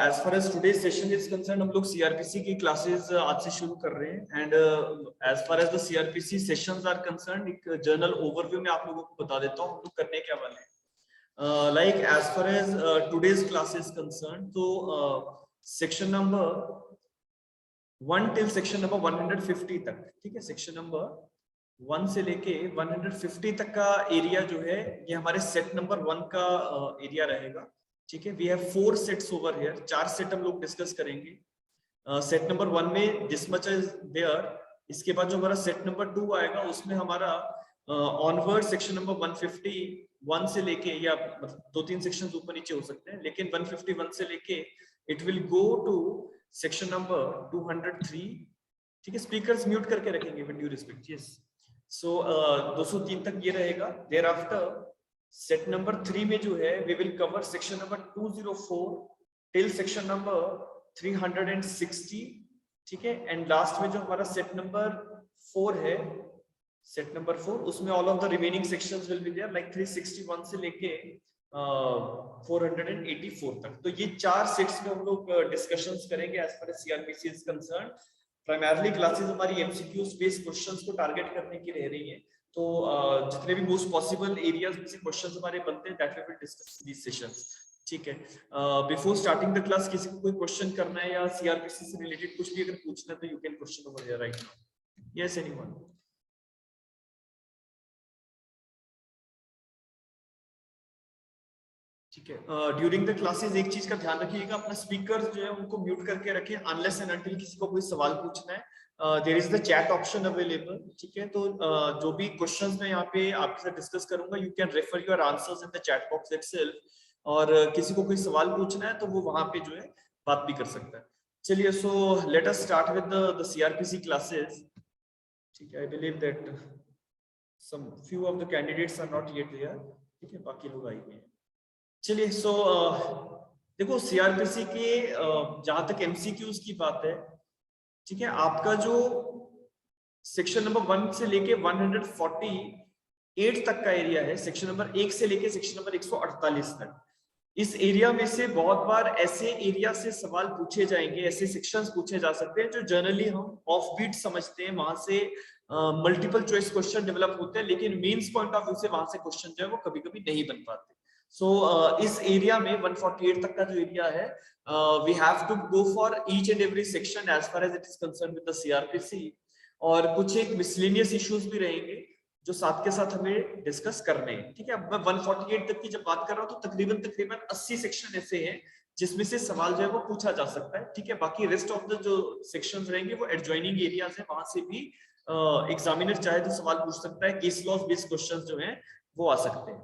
as far as today's session is concerned, हम लोग CRPC की classes आज से शुरू कर रहे हैं and as far as the CRPC sessions are concerned, एक journal overview में आप लोगों को बता देता हूँ हम लोग करने क्या वाले हैं. Like as far as today's class is concerned, तो section number 1 till section number 150 तक, ठीक है. section number 1 से लेके 150 तक का एरिया जो है ये हमारे सेट नंबर 1 का एरिया रहेगा, ठीक है. We have 4 sets over here, 4 set हम लोग डिस्कस करेंगे. सेट नंबर 1 में दिस मच इज देयर. इसके बाद जो हमारा सेट नंबर 2 आएगा उसमें हमारा ऑनवर्ड सेक्शन नंबर 151 से लेके, या मतलब 2-3 सेक्शंस ऊपर नीचे हो सकते हैं, लेकिन 151 से लेके it will go to section number 203, ठीक है. स्पीकर्स म्यूट करके रखेंगे with due respect. Yes, so 203 तक ये रहेगा. देयर आफ्टर सेट नंबर 3 में जो है we will cover section number 204 till section number 360, ठीक है. एंड लास्ट में जो हमारा सेट नंबर 4 है, सेट नंबर 4, उसमें all of the remaining sections will be there, like 361 से लेके 484 तक. तो ये 4 सेट्स में हम लोग डिस्कशंस करेंगे as far as CrPC is concerned. Primarily classes हमारी एमसीक्यूज बेस्ड क्वेश्चंस को टारगेट करने की रह रही है. तो जितने भी मोस्ट पॉसिबल एरियाज में से क्वेश्चंस हमारे बनते हैं, that we will discuss these sessions, ठीक है. बिफोर स्टार्टिंग द क्लास किसी को कोई क्वेश्चन करना है या सीआरपीसी से रिलेटेड कुछ भी अगर पूछना है तो you can question over here right now. Yes, anyone? ठीक है. ड्यूरिंग द क्लासेस एक चीज का ध्यान रखिएगा, अपना स्पीकर जो है उनको म्यूट करके रखें अनलेस एंड अनटिल किसी को कोई सवाल पूछना है. There is the chat option available, ठीक है. तो जो भी क्वेश्चंस मैं यहाँ पे आपके साथ डिस्कस करूंगा, you can refer your answers in the chat box itself. और किसी को कोई सवाल पूछना है तो वो वहां पे जो है बात भी कर सकता है. चलिए, so let us start with the CrPC classes, ठीक है. I believe that some few of the candidates are not yet here, ठीक है. बाकी लोग आए हैं. चलिए, सो देखो सीआरपीसी के जहां तक एमसीक्यूज की बात है, ठीक है, आपका जो सेक्शन नंबर 1 से लेके 148 तक का एरिया है, सेक्शन नंबर 1 से लेके सेक्शन नंबर 148 तक, इस एरिया में से बहुत बार ऐसे एरिया से सवाल पूछे जाएंगे, ऐसे सेक्शंस पूछे जा सकते हैं जो जनरली हम ऑफ बीट समझते हैं, वहां से मल्टीपल चॉइस क्वेश्चन डेवलप होते हैं, लेकिन मेंस पॉइंट ऑफ व्यू से वहां से क्वेश्चन जो है वो कभी-कभी नहीं बन पाते. सो इस एरिया में 148 तक का जो एरिया है, we have to go for each and every section as far as it is concern with the CrPC. और कुछ एक मिसलेनियस इश्यूज भी रहेंगे जो साथ के साथ हमें डिस्कस करने हैं, ठीक है. अब मैं 148 तक की जब बात कर रहा हूँ तो तकरीबन 80 सेक्शन ऐसे हैं जिसमें से सवाल जो है वो पूछा जा सकता है, ठीक है. बाकी रेस्ट ऑफ द जो सेक्शंस रहेंगे वो एडजॉइनिंग एरियाज है, वहां से भी एग्जामिनर चाहे तो सवाल पूछ सकता है. केस लॉ बेस्ड क्वेश्चंस जो हैं वो आ सकते हैं.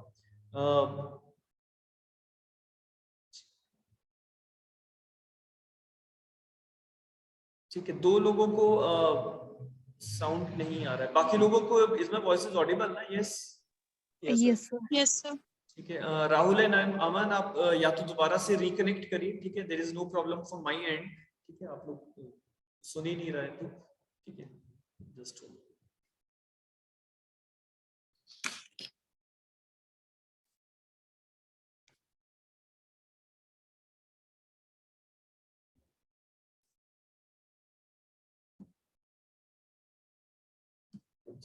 ठीक है, 2 लोगों को साउंड नहीं आ रहा है, बाकी लोगों को इसमें वॉइस इज ऑडिबल ना? Yes, yes sir. ठीक है. राहुल एंड अमन, आप या तो दोबारा से रिकनेक्ट करिए, ठीक है. There is no problem from my end, ठीक है. आप लोग सुन ही नहीं रहे थे, ठीक है. Just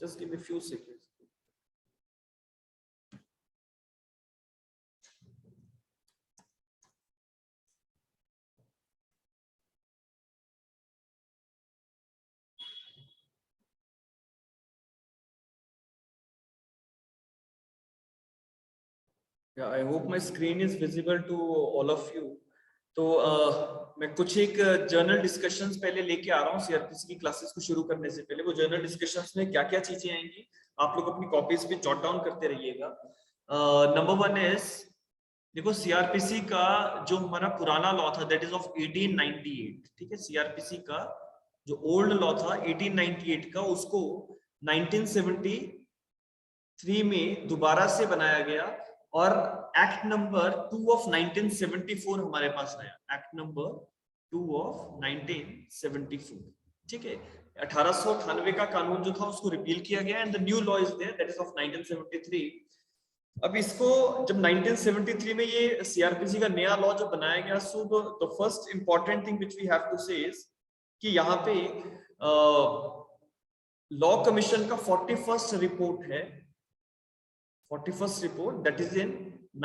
just give me a few seconds. Yeah, I hope my screen is visible to all of you. तो मैं कुछ एक जर्नल डिस्कशंस पहले लेके आ रहा हूँ सीआरपीसी की क्लासेस को शुरू करने से पहले. वो जर्नल डिस्कशंस में क्या क्या चीजें आएंगी आप लोग अपनी कॉपीज पे जॉट डाउन करते रहिएगा. नंबर 1 इज, देखो सीआरपीसी का जो हमारा पुराना लॉ था दैट इज ऑफ 1898, ठीक है. सीआरपीसी का जो ओल्ड लॉ था 1898 का, उसको 1973 में दोबारा से बनाया गया और एक्ट नंबर 2 ऑफ 1974 हमारे पास आया. एक्ट नंबर 2 ऑफ 1974, ठीक है. 1898 का कानून जो था उसको रिपील किया गया and the new law is there that is of 1973. अब इसको जब 1973 में ये सीआरपीसी का नया लॉ जो बनाया गया, so the first important thing which we have to say is कि यहाँ पे लॉ कमीशन का 41st रिपोर्ट है, 41st रिपोर्ट दैट इज इन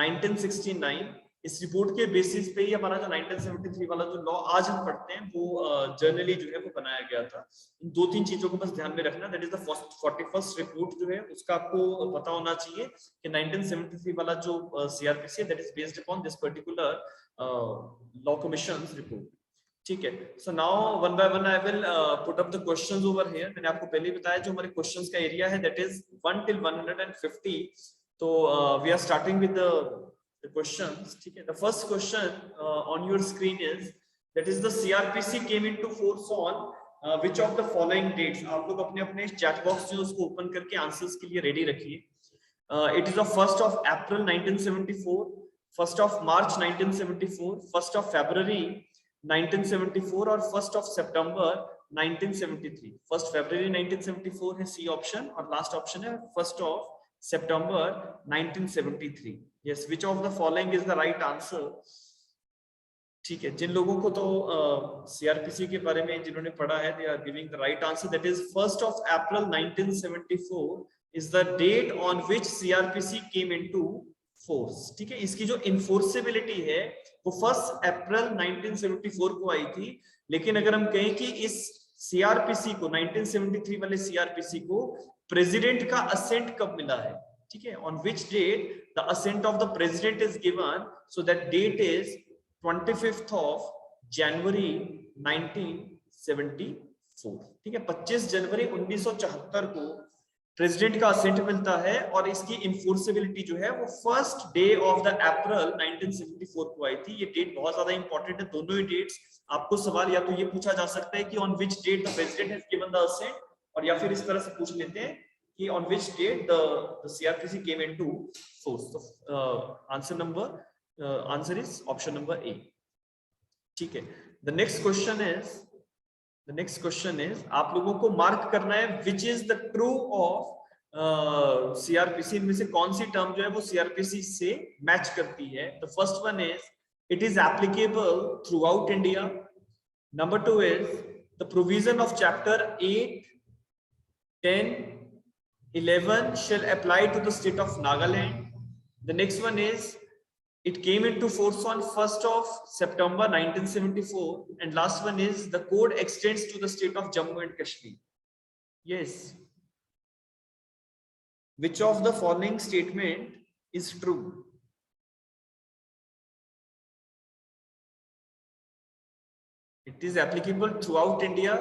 1969। इस रिपोर्ट के बेसिस पे ही हमारा जो 1973 वाला जो लॉ आज हम पढ़ते हैं वो जर्नली जो है वो बनाया गया था। इन दो तीन चीजों को बस ध्यान में रखना, that is the 41st report जो है उसका आपको पता होना चाहिए कि 1973 वाला जो सीआरपीसी है that is based upon this particular law commission report. ठीक है, so now one by one I will put up the questions over here. मैंने आपको पहले ही बताया जो हमारे क्वेश्चंस का एरिया है दैट इज 1 till 150। तो we are starting with the questions. ठीक है, the first question on your screen is that is the CRPC came into force on which of the following dates? आप लोग अपने अपने chat box जो उसको open करके आंसर्स के लिए रेडी रखिए। It is the 1st of April 1974, 1st of March 1974, 1st of February 1974 और 1st of September 1973। 1st February 1974 है C ऑप्शन और लास्ट ऑप्शन है 1st of September 1973। Yes, which of the following is the right answer? ठीक है, जिन लोगों को तो CrPC के बारे में जिन्होंने पढ़ा है they are giving the right answer, that is 1st of April 1974 is the date on which CRPC came into force। ठीक है, इसकी जो इन्फोर्सेबिलिटी है वो 1 अप्रैल 1974 को आई थी, लेकिन अगर हम कहें कि इस सीआरपीसी को 1973 वाले सीआरपीसी को प्रेसिडेंट का असेंट कब मिला है, ठीक है, on which date the assent of the president is given, so that date is 25th of January 1974। ठीक है, 25 जनवरी 1974 को प्रेसिडेंट का असेंट मिलता है और इसकी इन्फोर्सेबिलिटी जो है वो 1st day of the April 1974 को आई थी। ये डेट बहुत ज्यादा इंपॉर्टेंट है, दोनों ही डेट्स आपको सवाल या तो ये पूछा जा सकता है कि on which date the president has given the assent, और या फिर इस तरह से पूछ लेते हैं कि on which date the CRPC came into force। So answer is option number A। ठीक है, the next question is आप लोगों को मार्क करना है which is the true of CRPC। इनमें से कौन सी टर्म जो है वो CRPC से मैच करती है। The first one is it is applicable throughout India। Number 2 is the provision of chapter 8, 10, 11 shall apply to the state of Nagaland। The next one is it came into force on 1st of September 1974, and last one is the code extends to the state of Jammu and Kashmir। Yes, which of the following statement is true? It is applicable throughout India।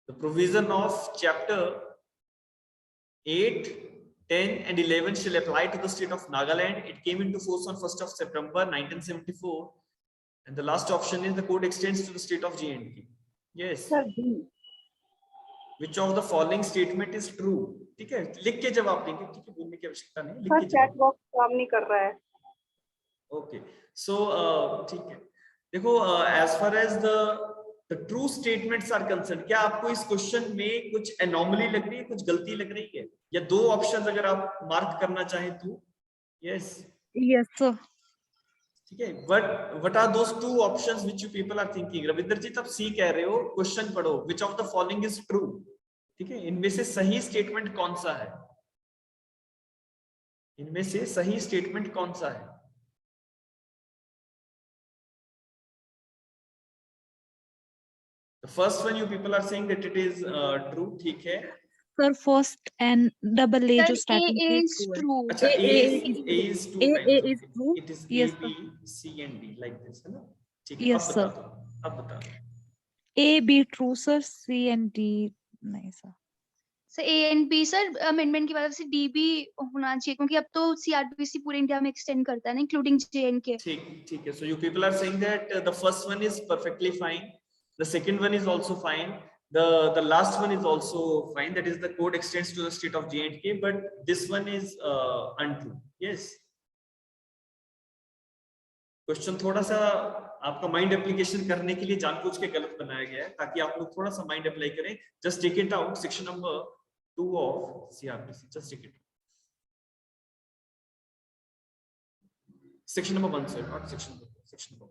The provision of chapter 8, 10 and 11 shall apply to the state of Nagaland। It came into force on 1st of September 1974, and the last option is the code extends to the state of J&K। Yes, Sir, which of the following statement is true? ठीक है, लिख के जवाब देंगे, ठीक है, बोलने की आवश्यकता नहीं, लिख के चैट बॉक्स काम नहीं कर रहा है। ओके, सो ठीक है, देखो as far as the true statements are concerned, क्या आपको इस क्वेश्चन में कुछ एनोमली लग रही है, कुछ गलती लग रही है, या दो ऑप्शंस अगर आप मार्क करना चाहें तो? Yes sir. ठीक है, what are those two options which you people are thinking? Ravindra ji, तब सी कह रहे हो, क्वेश्चन पढ़ो, which of the following is true. ठीक है, इनमें से सही स्टेटमेंट कौन सा है? इनमें से सही स्टेटमेंट कौन सा है? The first one you people are saying that it is true, ठीक है। Sir, first and double A जो starting A is true। अच्छा, A is two times, is true। It is Yes, A, B, C and D like this, है ना? ठीक है, Yes, sir। अब बता दो। A B true sir, C and D नहीं sir. Sir A and B sir amendment की वजह से D भी होना चाहिए, क्योंकि अब तो CRPC पूरे इंडिया में एक्सटेंड करता है ना, इंक्लूडिंग J&K। ठीक है, so you people are saying that the first one is perfectly fine, the second one is also fine, the last one is also fine, that is the code extends to the state of J&K, but this one is untrue। Yes, question थोड़ा सा आपका mind application करने के लिए जानबूझ के गलत बनाया गया है, ताकि आप लोग थोड़ा सा माइंड अप्लाई करें। Just take it out, section number 2 of CRPC, just take it. Section number 1, sir, not section number 4, section number 1.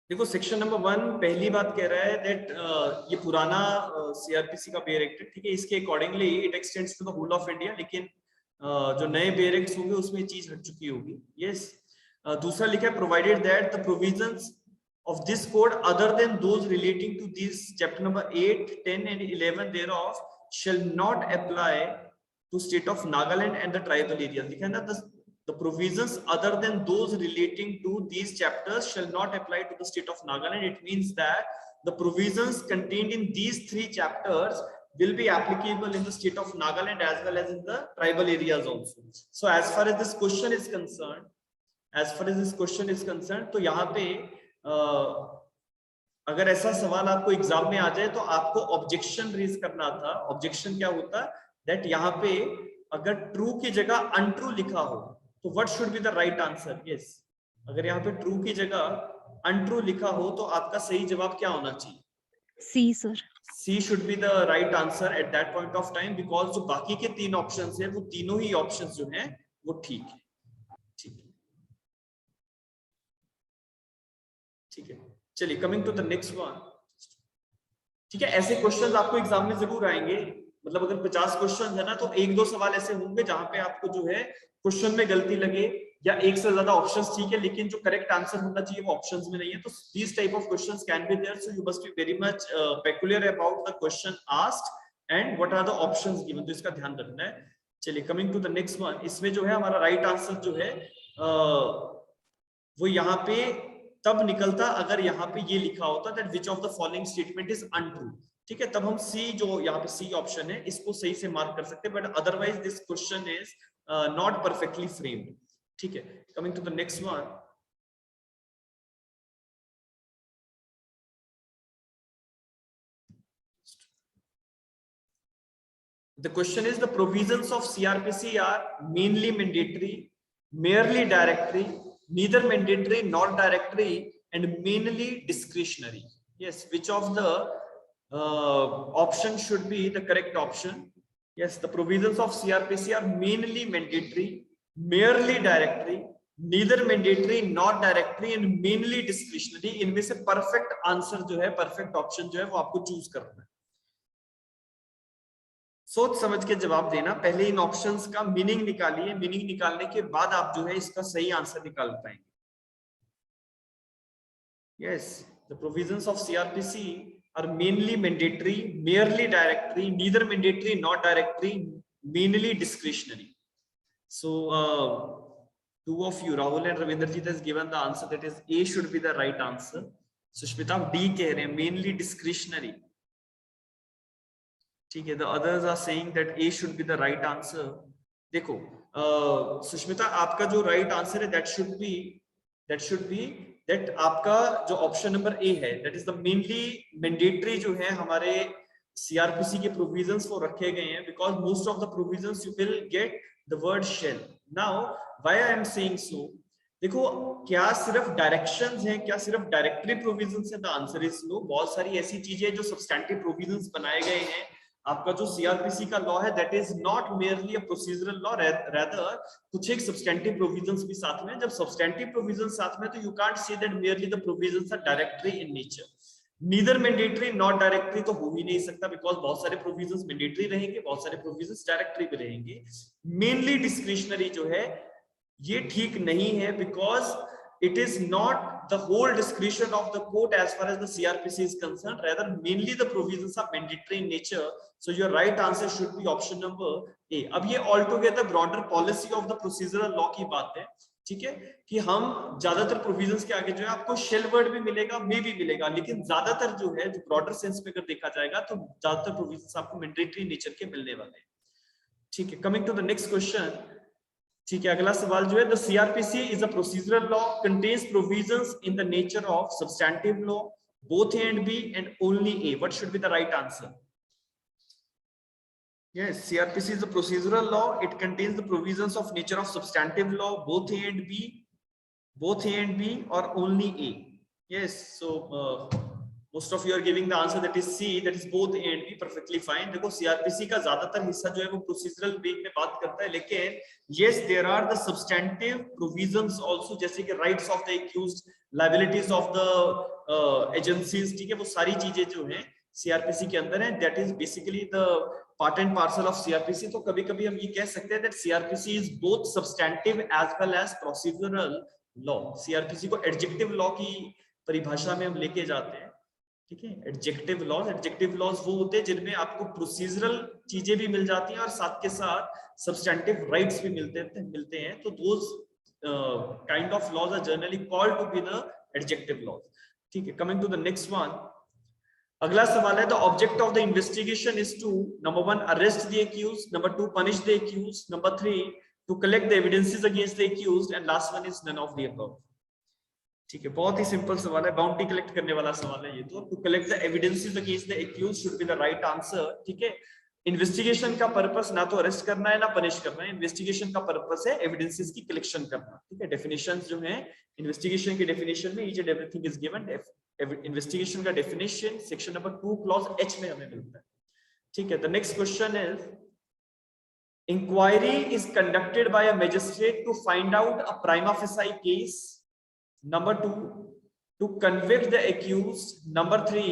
देखो सेक्शन नंबर 1 पहली बात कह रहा है दैट ये पुराना सीआरपीसी का बेयर एक्ट है, ठीक है, इसके accordingly it extends to the whole of India, लेकिन जो नए बेयर एक्ट्स होंगे उसमें चीज हट चुकी होगी। यस, दूसरा लिखा है provided that the provisions of this code other than those relating to these chapter number 8, 10 and 11 thereof shall not apply to state of Nagaland and the tribal areas. लिखा है ना, the provisions other than those relating to these chapters shall not apply to the state of Nagaland. It means that the provisions contained in these 3 chapters will be applicable in the state of Nagaland as well as in the tribal areas also. So as far as this question is concerned, तो यहाँ पे अगर ऐसा सवाल आपको exam में आ जाए तो आपको ऑब्जेक्शन रेज करना था। ऑब्जेक्शन क्या होता है? दैट यहाँ पे अगर ट्रू की जगह अनट्रू लिखा हो तो what should be the right answer? Yes, अगर यहाँ पे ट्रू की जगह अनट्रू लिखा हो तो आपका सही जवाब क्या होना चाहिए? C sir. C should be the right answer at that point of time, because जो बाकी के 3 ऑप्शंस है वो तीनों ही ऑप्शंस जो हैं वो ठीक है। ठीक है, चलिए coming to the next one. ठीक है, ऐसे क्वेश्चंस आपको एग्जाम में जरूर आएंगे, मतलब अगर 50 क्वेश्चन है ना तो 1-2 सवाल ऐसे होंगे जहां पे आपको जो है क्वेश्चन में गलती लगे या एक से ज्यादा ऑप्शंस ठीक है लेकिन जो करेक्ट आंसर होना चाहिए वो ऑप्शंस में नहीं है। तो this type of questions can be there, so you must be very much peculiar about the question asked and what are the options given, तो इसका ध्यान रखना है। चलिए coming to the next one, इसमें जो है हमारा राइट आंसर जो है वो यहाँ पे तब निकलता अगर यहाँ पे ये लिखा होता that which of the following statement is untrue. ठीक है, तब हम सी, जो यहाँ पे सी ऑप्शन है, इसको सही से मार्क कर सकते हैं, but otherwise this question is not perfectly framed. ठीक है, coming to the next one. The question is, the provisions of CRPC are mainly mandatory, merely directory, neither mandatory nor directory, and mainly discretionary. Yes, which of the option should be the correct option? Yes, the provisions of CRPC are mainly mandatory, merely directory, neither mandatory nor directory, and mainly discretionary. इनमें से perfect answer जो है, perfect option जो है वो आपको choose करना है। सोच समझ के जवाब देना, पहले इन ऑप्शंस का मीनिंग निकालिए, मीनिंग निकालने के बाद आप जो है इसका सही आंसर निकाल पाएंगे। Yes, the provisions of CrPC are mainly mandatory, merely directory, neither mandatory nor directory, mainly discretionary. So two of you, Rahul and Ravinderjit, has given the answer, that is A should be the right answer. Sushmita आप D कह रहे हैं, mainly discretionary. ठीक है, the others are saying that A should be the right answer. देखो सुष्मिता, आपका जो right answer है that should be that आपका जो ऑप्शन नंबर A है, that is the mainly mandatory जो है हमारे CRPC के provisions वो रखे गए हैं, because most of the provisions you will get the word shall. Now why I am saying so? देखो, क्या सिर्फ डायरेक्शंस हैं, क्या सिर्फ डायरेक्टरी प्रोविजंस है? The answer is no. बहुत सारी ऐसी चीजें जो सब्सटैंटिव प्रोविजंस बनाए गए हैं। आपका जो सीआरपीसी का लॉ है that is not merely a procedural law, rather कुछ एक सब्सटैंटिव प्रोविजंस भी साथ में। जब सब्सटैंटिव प्रोविजंस साथ में, तो you can't say that merely the provisions are directory in nature. Neither mandatory not directory तो हो ही नहीं सकता, बिकॉज बहुत सारे प्रोविजंस मैंडेटरी रहेंगे, बहुत सारे प्रोविजंस डायरेक्टरी भी रहेंगे। मेनली डिस्क्रिशनरी जो है ये ठीक नहीं है, because it is not the whole discretion of the court as far as the CRPC is concerned, rather mainly the provisions are mandatory in nature. So your right answer should be option number A. अब ये altogether broader policy of the procedural law की बात है, ठीक है, कि हम ज्यादातर प्रोविजंस के आगे जो है आपको शेल वर्ड भी मिलेगा, मे भी मिलेगा, लेकिन ज्यादातर जो है जो ब्रॉडर सेंस में अगर देखा जाएगा तो ज्यादातर प्रोविजंस आपको मैंडेटरी नेचर के मिलने वाले हैं। ठीक है, coming to the next question. ठीक है, अगला सवाल जो है, the CrPC is a procedural law, contains provisions in the nature of substantive law, both A and B and only A. What should be the right answer? Yes, CRPC is a procedural law. It contains the provisions of nature of substantive law, both A and B, or only A. Yes, so most of you are giving the answer that is C, that is both A and B, perfectly fine. देखो CRPC का ज्यादातर हिस्सा जो है वो procedural way में बात करता है, लेकिन yes, there are the substantive provisions also, जैसे कि rights of the accused, liabilities of the agencies, ठीक है, वो सारी चीजें जो हैं CRPC के अंदर है. That is basically the part and parcel of CRPC. तो कभी-कभी हम ये कह सकते हैं that CRPC is both substantive as well as procedural law. CRPC को adjective law की परिभाषा में हम लेके जाते हैं, ठीक है. एडजेक्टिव लॉज वो होते हैं जिनमें आपको प्रोसीजरल चीजें भी मिल जाती हैं और साथ के साथ सब्सटेंटिव राइट्स भी मिलते हैं. तो those kind of laws are generally called to be the adjective laws, ठीक है. Coming to the next one, अगला सवाल है, the object of the investigation is to number 1 arrest the accused, number 2 punish the accused, number 3 to collect the evidences against the accused, and last one is none of the above. ठीक है, बहुत ही simple सवाल है, bounty collect करने वाला सवाल है ये. तो to collect the evidences against the accused should be the right answer, ठीक है. इन्वेस्टिगेशन का पर्पस ना तो अरेस्ट करना है ना पनिश करना है. इन्वेस्टिगेशन का पर्पस है एविडेंसेस की कलेक्शन करना, ठीक है. डेफिनेशंस जो है इन्वेस्टिगेशन की डेफिनेशन में each and everything is given. Investigation का definition section number 2 clause H में हमें मिलता है, ठीक है. The next question is, inquiry is conducted by a magistrate to find out a prima facie case. Number 2, to convict the accused. Number 3,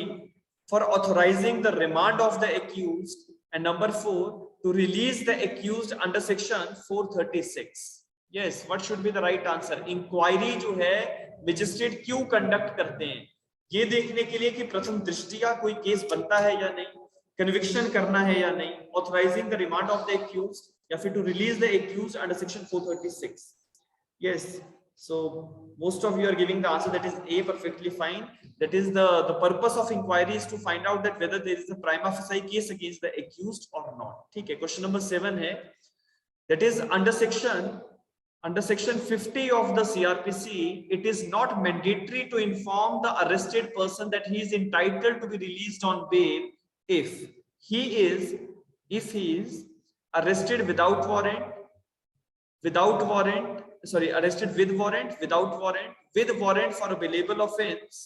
for authorizing the remand of the accused. And number 4, to release the accused under section 436. Yes, what should be the right answer? Inquiry जो है magistrate क्यों conduct करते हैं? ये देखने के लिए कि प्रथम दृष्टया कोई केस बनता है या नहीं, conviction करना है या नहीं, authorizing the remand of the accused, या फिर to release the accused under section 436. Yes. So most of you are giving the answer that is A, perfectly fine. That is the purpose of inquiry is to find out that whether there is a prima facie case against the accused or not. ठीक है. Question number 7 है, that is under section 50 of the CRPC, it is not mandatory to inform the arrested person that he is entitled to be released on bail if he is arrested without warrant, arrested with warrant, without warrant, with warrant for a bailable offense,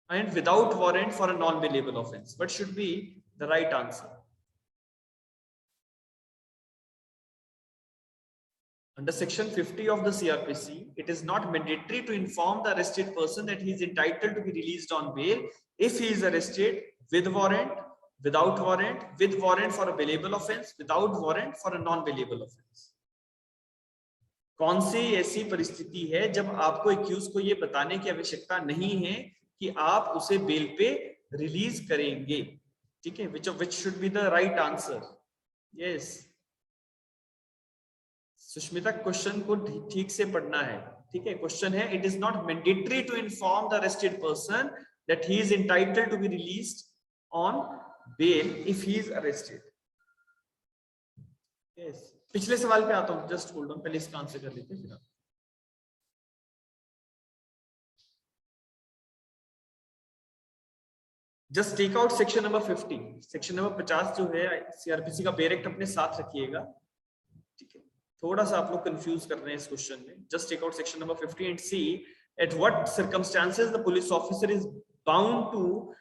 and without warrant for a non-bailable offense. What should be the right answer? Under section 50 of the CRPC, it is not mandatory to inform the arrested person that he is entitled to be released on bail if he is arrested with warrant, without warrant, with warrant for a bailable offense, without warrant for a non-bailable offense. कौन सी ऐसी परिस्थिति है जब आपको accused को ये बताने की आवश्यकता नहीं है कि आप उसे बेल पे रिलीज करेंगे, ठीक है. which should be the right answer? Yes, Sushmita, question को ठीक से पढ़ना है, ठीक है. क्वेश्चन है, it is not mandatory to inform the arrested person that he is entitled to be released on bail if he is arrested. Yes, पिछले सवाल पे आता हूं, जस्ट होल्ड ऑन, पहले इसका आंसर कर लेते हैं फिर. Just take out section number 50. Section number 50 जो है सीआरपीसी का बेरेक्ट अपने साथ रखिएगा, ठीक है. थोड़ा सा आप लोग कंफ्यूज कर रहे हैं इस क्वेश्चन में. Just take out section number 50 and see at what circumstances the police officer is bound to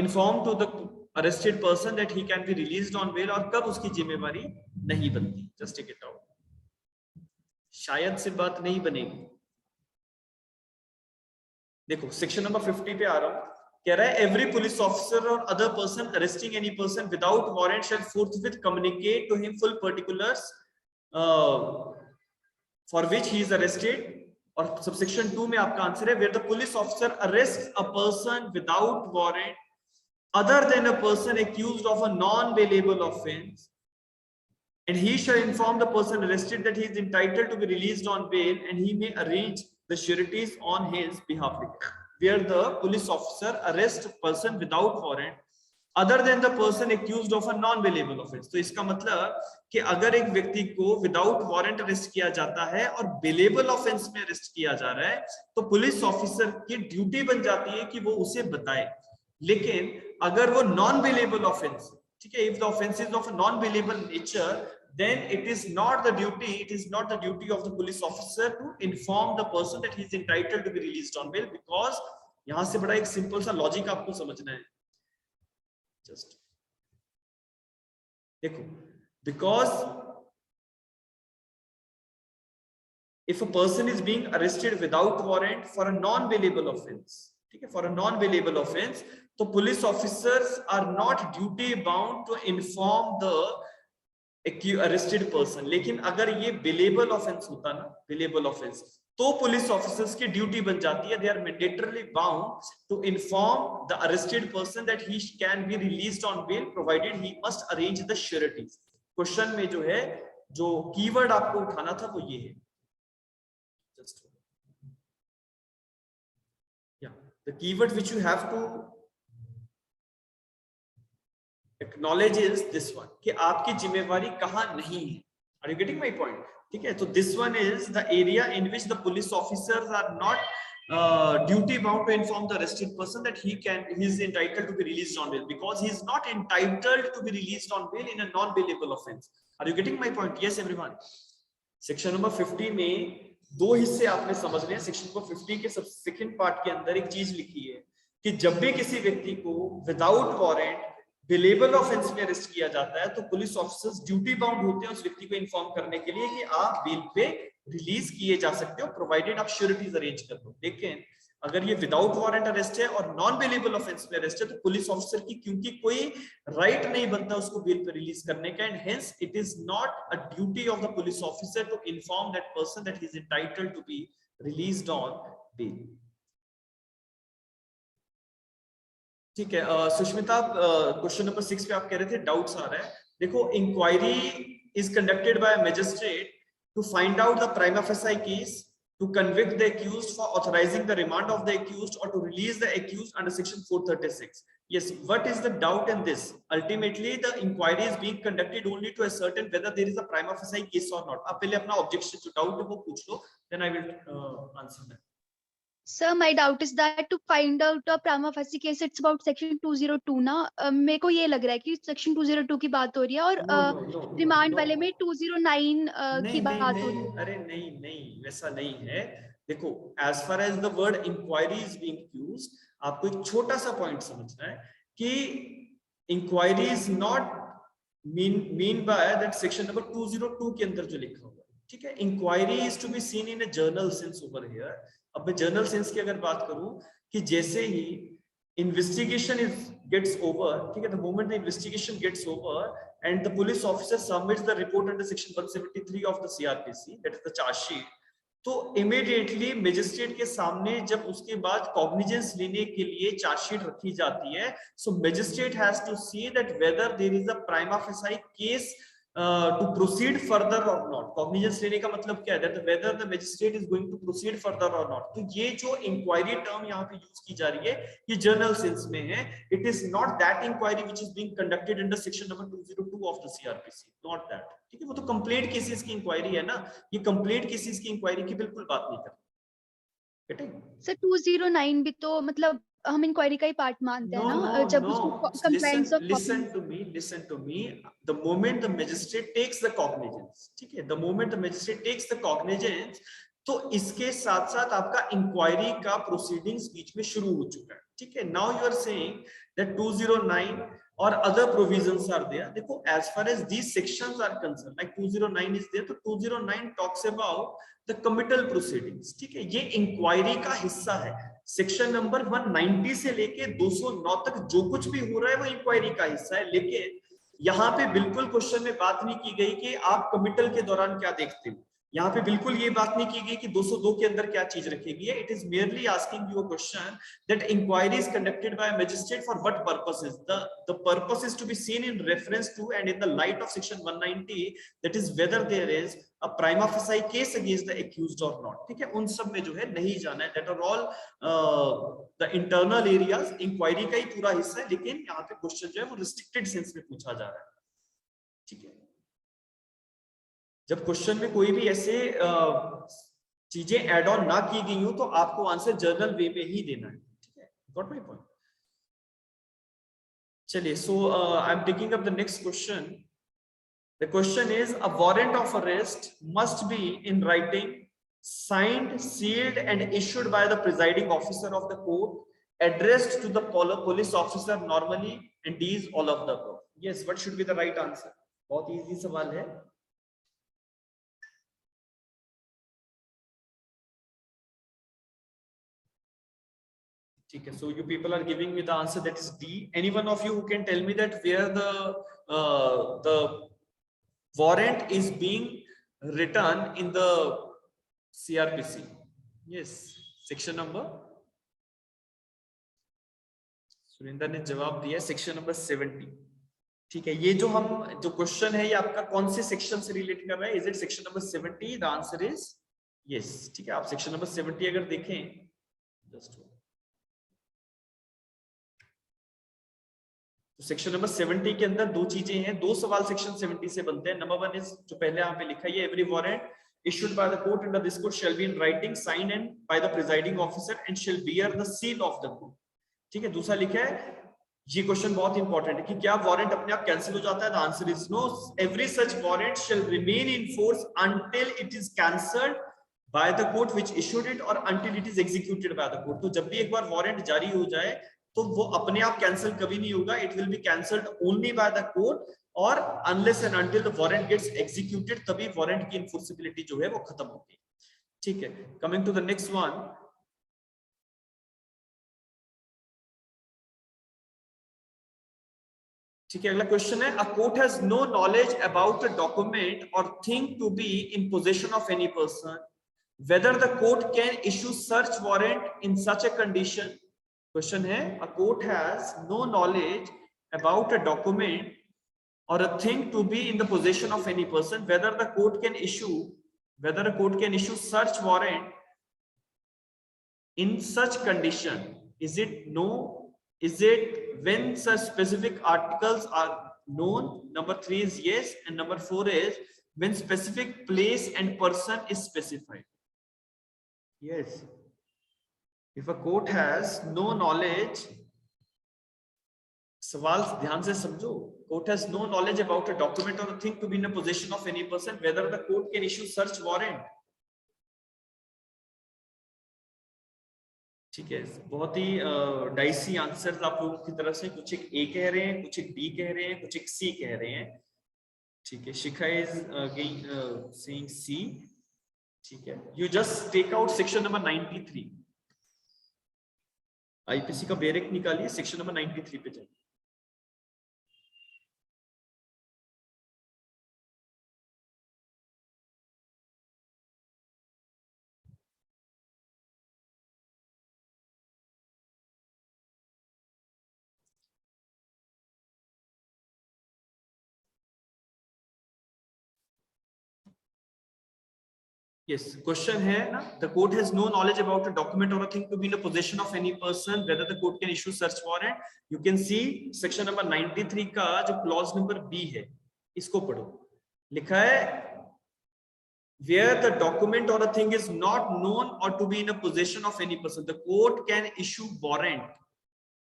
inform to the arrested person that he can be released on bail, और कब उसकी जिम्मेवारी नहीं बनती. Just take it out. शायद से बात नहीं बनेगी. देखो सेक्शन नंबर 50 पे आ रहा हूं, कह रहा है एवरी पुलिस ऑफिसर और other person arresting any person without warrant shall forthwith communicate to him full particulars for which he is arrested. और सबसेक्शन 2 में आपका आंसर है, where the police officer arrests a person without warrant other than a person accused of a non-bailable offense, and he shall inform the person arrested that he is entitled to be released on bail, and he may arrange the sureties on his behalf. Where the police officer arrests a person without warrant other than the person accused of a non-bailable offense. तो इसका मतलब कि अगर एक व्यक्ति को without warrant arrest किया जाता है और बेलेबल ऑफेंस में अरेस्ट किया जा रहा है, तो पुलिस ऑफिसर की ड्यूटी बन जाती है कि वो उसे बताए. लेकिन अगर वो नॉन बेलेबल ऑफेंस, ठीक है, if the offense is of a non-bailable nature, then it is not the duty of the police officer to inform the person that he is entitled to be released on bail, because यहां से बड़ा एक simple सा logic आपको समझना है। Just देखो, because if a person is being arrested without warrant for a non-bailable offense, ठीक है, for a non-bailable offense, तो police officers are not duty bound to inform the arrested person। लेकिन अगर ये बेलेबल ऑफेंस होता ना, bailable offence, तो police officers की ड्यूटी बन जाती है, they are mandatorily bound to inform the arrested person that he can be released on bail provided he must arrange the sureties. Question में जो है, जो कीवर्ड आपको उठाना था वो ये है, just the keyword which you have to acknowledge is this one, कि आपकी जिम्मेवारी कहां नहीं है। Are you getting my point? ठीक है, तो this one is the area in which the police officers are not duty bound to inform the arrested person that he is entitled to be released on bail, because he is not entitled to be released on bail in a non-bailable offense. Are you getting my point? Yes everyone. Section number 50 में दो हिस्से आपने समझ रहे हैं। Section number 50 के second part के अंदर एक चीज लिखी है कि जब भी किसी व्यक्ति को विदाउट वारंट बेलेबल ऑफेंस में अरेस्ट किया जाता है, तो पुलिस ऑफिसर्स ड्यूटी बाउंड होते हैं उस व्यक्ति को इन्फॉर्म करने के लिए कि आप बेल पे रिलीज किए जा सकते हो, प्रोवाइडेड आप श्योरिटीज अरेंज कर दो। लेकिन अगर ये विदाउट वारंट अरेस्ट है और नॉन बेलेबल ऑफेंस में अरेस्ट है, तो पुलिस ऑफिसर की क्योंकि कोई राइट नहीं बनता उसको बेल पे रिलीज करने का, and hence it is not a duty of the police officer to inform that person that he is entitled to be released on bail. ठीक है, सुष्मिता, क्वेश्चन नंबर 6 पे आप कह रहे थे डाउट्स आ रहा है। देखो, inquiry is conducted by magistrate to find out the prima facie case, to convict the accused for authorising the remand of the accused और to release the accused under section 436। yes, what is the doubt in this? Ultimately the inquiry is being conducted only to ascertain whether there is a prima facie case or not। आप पहले अपना objection जो doubt है वो पूछ लो, then I will answer that। Sir, my doubt is that to find out a prima facie case, it's about section 202 ना। मेरे को ये लग रहा है कि section 202 की बात हो रही है और रिमांड वाले में 209 की बात हो रही है। अरे नहीं नहीं, वैसा नहीं है। देखो, as far as the word inquiry is being used, आपको एक छोटा सा पॉइंट समझना है कि inquiry is not mean by that section number 202 के अंदर जो लिखा हुआ है। ठीक है, inquiry is to be seen in a journal sense over here। अब मैं जर्नल सेंस की अगर बात करूं कि जैसे ही इन्वेस्टिगेशन गेट्स ओवर, ठीक है, the moment the investigation gets over and the police officer submits the report under section 173 of the CrPC, that is the chargesheet, तो इमीडिएटली मजिस्ट्रेट के सामने जब उसके बाद कॉग्निजेंस लेने के लिए चार्जशीट रखी जाती है, so magistrate has to see that whether there is a prima facie case to proceed further or not। Cognizance लेने का मतलब क्या है? that whether the magistrate is going to proceed further or not। तो ये जो इंक्वायरी टर्म यहाँ पे यूज की जा रही है, ये जर्नल सेंस में है। It is not that inquiry which is being conducted under section number 202 of the CrPC, not that. ठीक है, वो तो कंप्लेंट केसेस की इंक्वायरी है ना, ये कंप्लेंट केसेस की इंक्वायरी की बिल्कुल बात नहीं कर रही। सर 209 भी तो मतलब हम इंक्वायरी का ही पार्ट मानते हैं ना, जब उसको complaints of listen to me the moment the magistrate takes the cognizance, ठीक है, the moment the magistrate takes the cognizance, तो इसके साथ साथ आपका इंक्वायरी का प्रोसीडिंग्स बीच में शुरू हो चुका है। ठीक है, now you are saying that 209 और अदर प्रोविजंस आर देयर। देखो, as far as these sections are concerned, like 209 is there, तो 209 talks about the committal proceedings। ठीक है, ये इंक्वायरी का हिस्सा है। सेक्शन नंबर 190 से लेके 209 तक जो कुछ भी हो रहा है वो इंक्वायरी का हिस्सा है। लेकिन यहाँ पे बिल्कुल क्वेश्चन में बात नहीं की गई कि आप कमिटल के दौरान क्या देखते हो। यहाँ पे बिल्कुल ये बात नहीं की गई कि 202 के अंदर क्या चीज रखी गई है। It is merely asking you a question that inquiry is conducted by magistrate for what purposes. The purpose is to be seen in reference to and in the light of section 190, that is whether there is a prima facie case against the accused or not। ठीक है, उन सब में जो है नहीं जाना है। that are all the internal areas, inquiry का ही पूरा हिस्सा है। लेकिन यहाँ पे क्वेश्चन जो है वो रिस्ट्रिक्टेड सेंस में पूछा जा रहा है। ठीक है, जब क्वेश्चन में कोई भी ऐसे चीजें एड ऑन ना की गई हो तो आपको आंसर जर्नल वे में ही देना है। ठीक है, गॉट माय पॉइंट। चलिए, so I'm taking up the next question. The question is, a warrant of arrest must be in writing, signed, sealed, and issued by the presiding officer of the court, addressed to the police officer normally, and D is all of the above. Yes, what should be the right answer? बहुत easy सवाल है. ठीक है, so you people are giving me the answer, that is D. Any one of you who can tell me that where the warrant is being written in the CRPC? Yes, section number, Surendra ने जवाब दिया section number 70. ठीक है, ये जो question है ये आपका कौन से सेक्शन से रिलेट कर रहा है? Is it section number 70? The answer is yes. ठीक है, आप सेक्शन नंबर 70 अगर देखें, जस्ट तो सेक्शन नंबर 70 के अंदर दो चीजें हैं, दो सवाल सेक्शन 70 से बनते हैं. नंबर 1 इज जो पहले यहाँ पे लिखा है, every warrant issued by the court under this code shall be in writing, signed and by the presiding officer and shall bear the seal of the court. ठीक है, दूसरा लिखा है, ये क्वेश्चन बहुत इंपॉर्टेंट है कि क्या वारंट अपने आप कैंसिल हो जाता है? The answer is no. Every such warrant shall remain in force until it is cancelled by the court which issued it और until it is executed by the court. तो जब भी एक बार वारंट जारी हो जाए तो वो अपने आप कैंसिल कभी नहीं होगा. It will be cancelled only by the court और unless and until the warrant gets executed, तभी वारंट की इनफोर्सिबिलिटी जो है वो खत्म होगी. ठीक है, coming to the next one. ठीक है, अगला क्वेश्चन है, a court has no knowledge about a document और thing to be in position of any person, whether the court can issue search warrant in such a condition. Question है, a court has no knowledge about a document or a thing to be in the possession of any person, whether a court can issue search warrant in such condition. Is it no? Is it when such specific articles are known? Number 3 is yes, and number 4 is when specific place and person is specified. Yes, if a court has no knowledge, सवाल ध्यान से समझो. Court has no knowledge about a document or a thing to be in a possession of any person, whether the court can issue search warrant. ठीक है, बहुत ही dicey answers आप लोगों की तरफ से. कुछ एक ए कह रहे हैं, कुछ एक बी कह रहे हैं, कुछ एक सी कह रहे हैं. ठीक है, शिखा इज सेइंग सी. ठीक है, you just take out section number 93. IPC का बेरेक निकालिए, सेक्शन नंबर 93 पे जाइए. Yes, question है ना, the court has no knowledge about a document or a thing to be in a possession of any person, whether the court can issue search warrant. You can see section number 93 का जो clause number B है, इसको पढ़ो. लिखा है, where the document or a thing is not known or to be in a possession of any person, the court can issue warrant.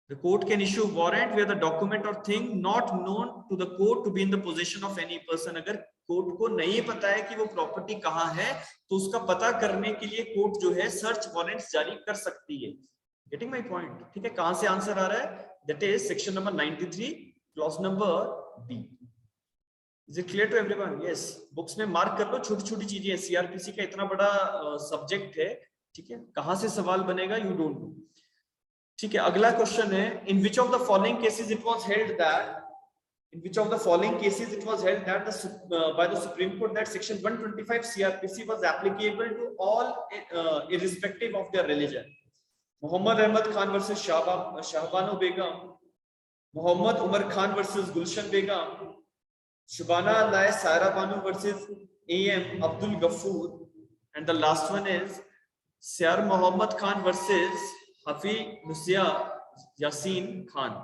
The court can issue warrant where the document or thing not known to the court to be in the possession of any person. अगर court को नहीं पता है कि वो property कहाँ है, तो उसका पता करने के लिए कोर्ट जो है सर्च वारंट्स जारी कर सकती है. Getting my point? ठीक है, कहां से आंसर आ रहा है? That is section number 93 clause number B. Is it clear to everyone? Yes, books में मार्क कर लो, छोटी छोटी चीजें. सीआरपीसी का इतना बड़ा सब्जेक्ट है. ठीक है, कहां से सवाल बनेगा यू डोंट नो. ठीक है, अगला क्वेश्चन है, in which of the following cases it was held that by the Supreme Court that section 125 CRPC was applicable to all irrespective of their religion? Muhammad Ahmad Khan versus Shahbano Begum, Muhammad Umar Khan versus Gulshan Begum, Shubhana Lai Saira Banu versus AM Abdul Ghaffur, and the last one is Syar Muhammad Khan versus Hafiz Nusia Yasin Khan.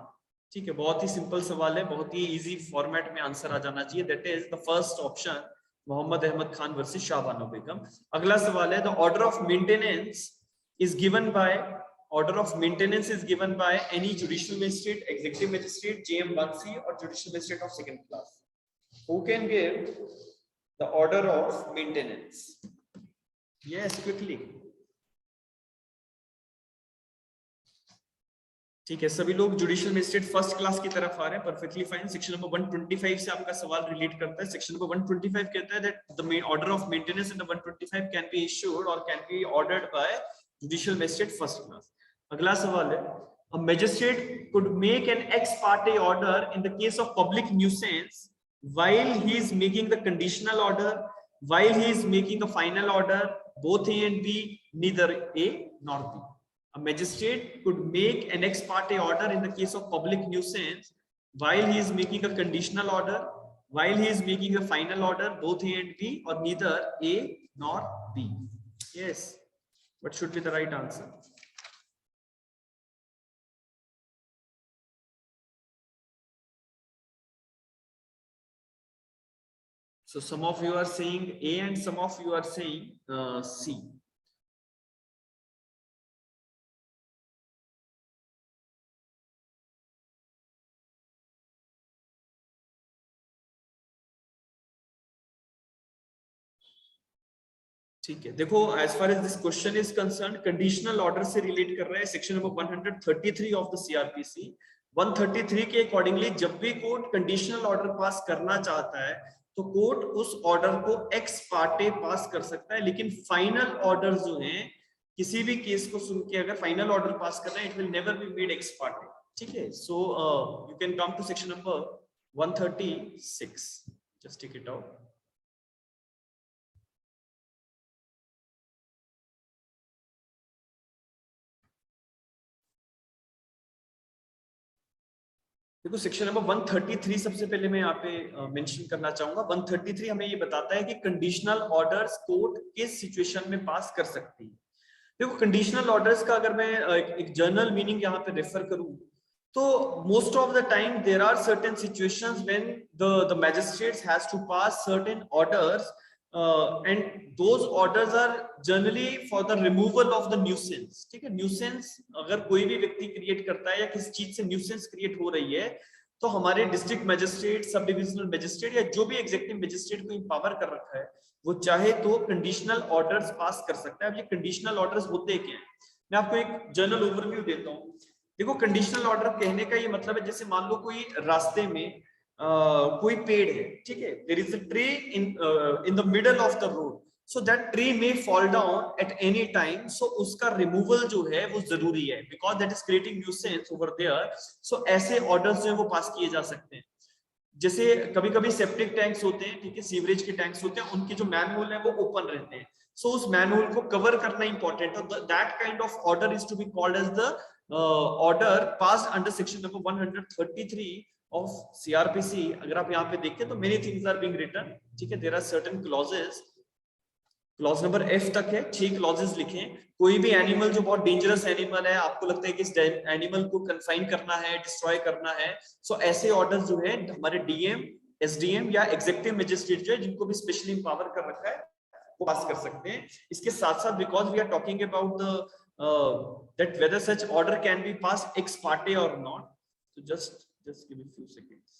ठीक है, बहुत ही simple सवाल है, बहुत ही easy format में answer आ जाना चाहिए. That is the first option, Mohammad Ahmed Khan versus Shahbano Begum. अगला सवाल है, the order of maintenance is given by order of maintenance is given by any judicial magistrate, executive magistrate, JM1C, or judicial magistrate of second class. Who can give the order of maintenance? Yes, quickly. ठीक है, सभी लोग judicial magistrate first class की तरफ आ रहे हैं, perfectly fine. Section number 125 से आपका सवाल रिलेट करता है। सेक्शन नंबर 125 कहता है that the order of maintenance in the 125 can be issued और can be ordered by judicial magistrate first class. अगला सवाल है, a magistrate could make an ex parte order in the case of public nuisance while he is making the conditional order, while he is making a final order, both A and B, neither A nor B. A magistrate could make an ex parte order in the case of public nuisance while he is making a conditional order, while he is making a final order, both A and B, or neither A nor B. Yes, what should be the right answer? So some of you are saying A and some of you are saying C. ठीक है, देखो as far as this question is concerned, conditional order से relate कर रहा है section number 133 of the CrPC. 133 के accordingly जब भी कोर्ट कंडीशनल ऑर्डर पास करना चाहता है तो कोर्ट उस ऑर्डर को एक्स पार्टे पास कर सकता है, लेकिन फाइनल ऑर्डर जो हैं किसी भी केस को सुन के अगर फाइनल ऑर्डर पास करना है, it will never be made ex parte. ठीक है, so you can come to section number 136, just take it out. देखो सेक्शन नंबर 133 सबसे पहले मैं यहाँ पे मेंशन करना चाहूंगा। 133 हमें ये बताता है कि कंडीशनल ऑर्डर्स कोर्ट किस सिचुएशन में पास कर सकती है। देखो कंडीशनल ऑर्डर्स का अगर मैं एक जर्नल मीनिंग यहाँ पे रेफर करूं तो most of the time there are certain situations when the magistrates has to pass certain orders and those orders are generally for the removal of the nuisance। ठीक है, न्यूसेंस अगर कोई भी व्यक्ति क्रिएट करता है या किसी चीज से न्यूसेंस क्रिएट हो रही है तो हमारे district magistrate, sub divisional magistrate या जो भी एग्जीक्यूटिव मैजिस्ट्रेट को एम्पावर कर रखा है वो चाहे तो कंडीशनल ऑर्डर्स पास कर सकता है। अब ये कंडीशनल ऑर्डर्स होते क्या हैं, मैं आपको एक जनरल ओवरव्यू देता हूँ। देखो कंडीशनल ऑर्डर कहने का ये मतलब है जैसे मान लो कोई रास्ते में कोई पेड़ है, ठीक है, there is a tree in the middle of the road, so that tree may fall down at any time, so उसका removal जो है वो जरूरी है because that is creating nuisance over there। so ऐसे orders जो है वो पास किए जा सकते हैं। जैसे कभी कभी सेप्टिक टैंक्स होते हैं, ठीक है, सीवरेज के टैंक्स होते हैं, उनके जो मैनहोल है वो ओपन रहते हैं, so उस मैनहोल को कवर करना इंपॉर्टेंट है। that kind of order is to be called as the order passed under section number 133 of CRPC। अगर आप यहाँ पे देखें तो many things are being written, ठीक है, there are certain clauses, clause number F तक है, 6 क्लॉजेस लिखे। कोई भी एनिमल जो बहुत डेंजरस एनिमल है, आपको लगता है कि इस एनिमल को कन्फाइन करना है, डिस्ट्रॉय करना है, सो ऐसे ऑर्डर्स जो है हमारे डीएम, एसडीएम या एग्जीक्यूटिव मैजिस्ट्रेट जो है जिनको भी स्पेशली एम्पावर कर रखा है वो पास कर सकते हैं। इसके साथ साथ because we are talking about the that whether such order can be pass ex parte और not, so just give me a few seconds।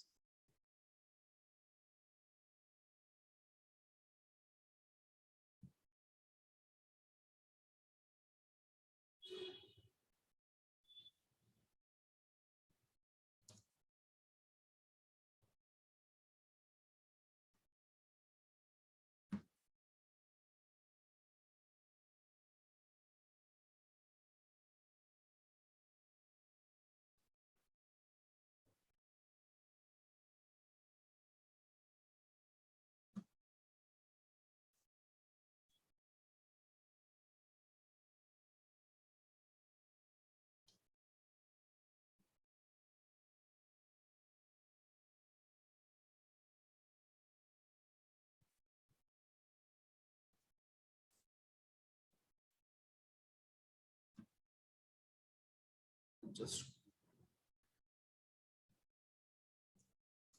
Just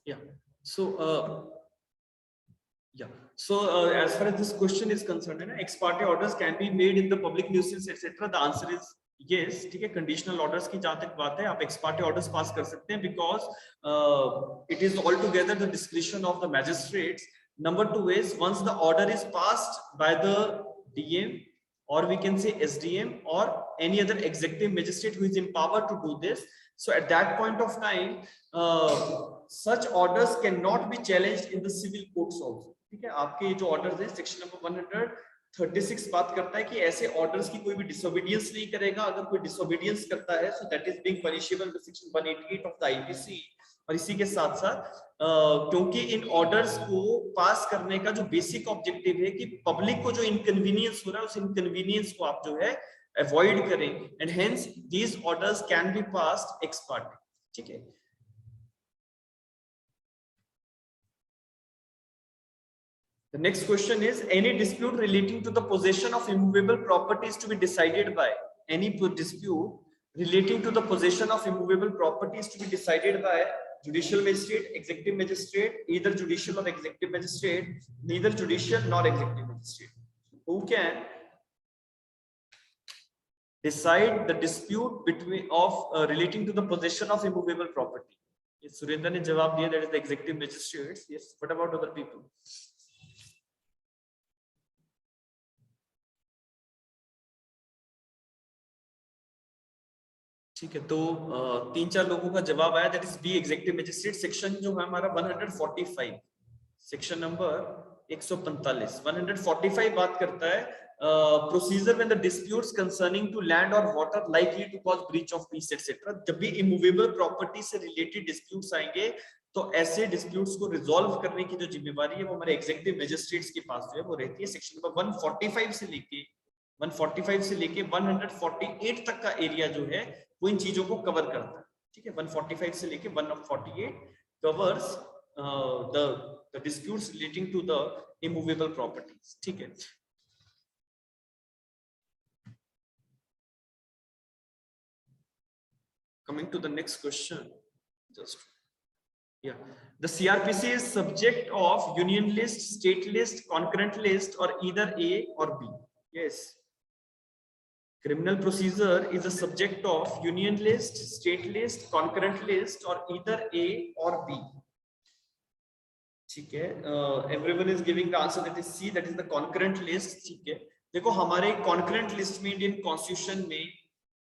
yeah, so as far as this question is concerned, ex parte orders can be made in the public nuisance etc. The answer is yes, ठीक है, conditional orders की जहां तक बात है, आप x party orders pass कर सकते हैं because it is all together the discretion of the magistrates. Number 2 is once the order is passed by the DM or we can say SDM or any other executive magistrate who is empowered to do this. So at that point of time, such orders cannot be challenged in the civil courts also. ठीक है, आपके ये जो orders है section number 136 बात करता है कि ऐसे ऑर्डर्स की कोई भी डिसोबीडियंस नहीं करेगा. अगर कोई डिसोबीडियंस करता है so that is being punishable by section 188 of the IPC. और इसी के साथ साथ क्योंकि इन ऑर्डर्स को पास करने का जो बेसिक ऑब्जेक्टिव है कि पब्लिक को जो इनकन्वीनियंस हो रहा है उस इनकन्वीनियंस को आप जो है अवॉइड करें, and hence these orders can be passed x party. ठीक है. The next question is any dispute relating to the possession of immovable property is to be decided by any dispute relating to the possession of immovable property is to be decided by judicial magistrate, executive magistrate, either judicial or executive magistrate, neither judicial nor executive magistrate. Who can decide the dispute between relating to the possession of immovable property? Yes, Surendra ne jawab diya, that is the executive magistrates. Yes, what about other people? ठीक है, तो 3-4 लोगों का जवाब आया, that is B executive magistrate. Section जो है हमारा 145, सेक्शन नंबर 145 145 बात करता है procedure when the disputes concerning to land और water likely to cause breach of peace etcetera. जब भी इमूवेबल प्रॉपर्टी से रिलेटेड डिस्प्यूट्स आएंगे तो ऐसे डिस्प्यूट्स को रिजॉल्व करने की जो जिम्मेवारी है वो हमारे एग्जीक्यूटिव मैजिस्ट्रेट्स के पास जो है वो रहती है. सेक्शन नंबर 145 से लेके 148 तक का एरिया जो है वो इन चीजों को कवर करता है. ठीक है, 145 से लेके 148 covers the disputes relating to the immovable properties. ठीक है. Coming to the next question, just the CRPC is subject of union list, state list, concurrent list, or either A or B. Yes. Criminal procedure is a subject of union list, state list, concurrent list, or either A or B. ठीक है. Everyone is giving the answer that is C, that is the concurrent list. ठीक है. देखो हमारे concurrent list में Indian constitution में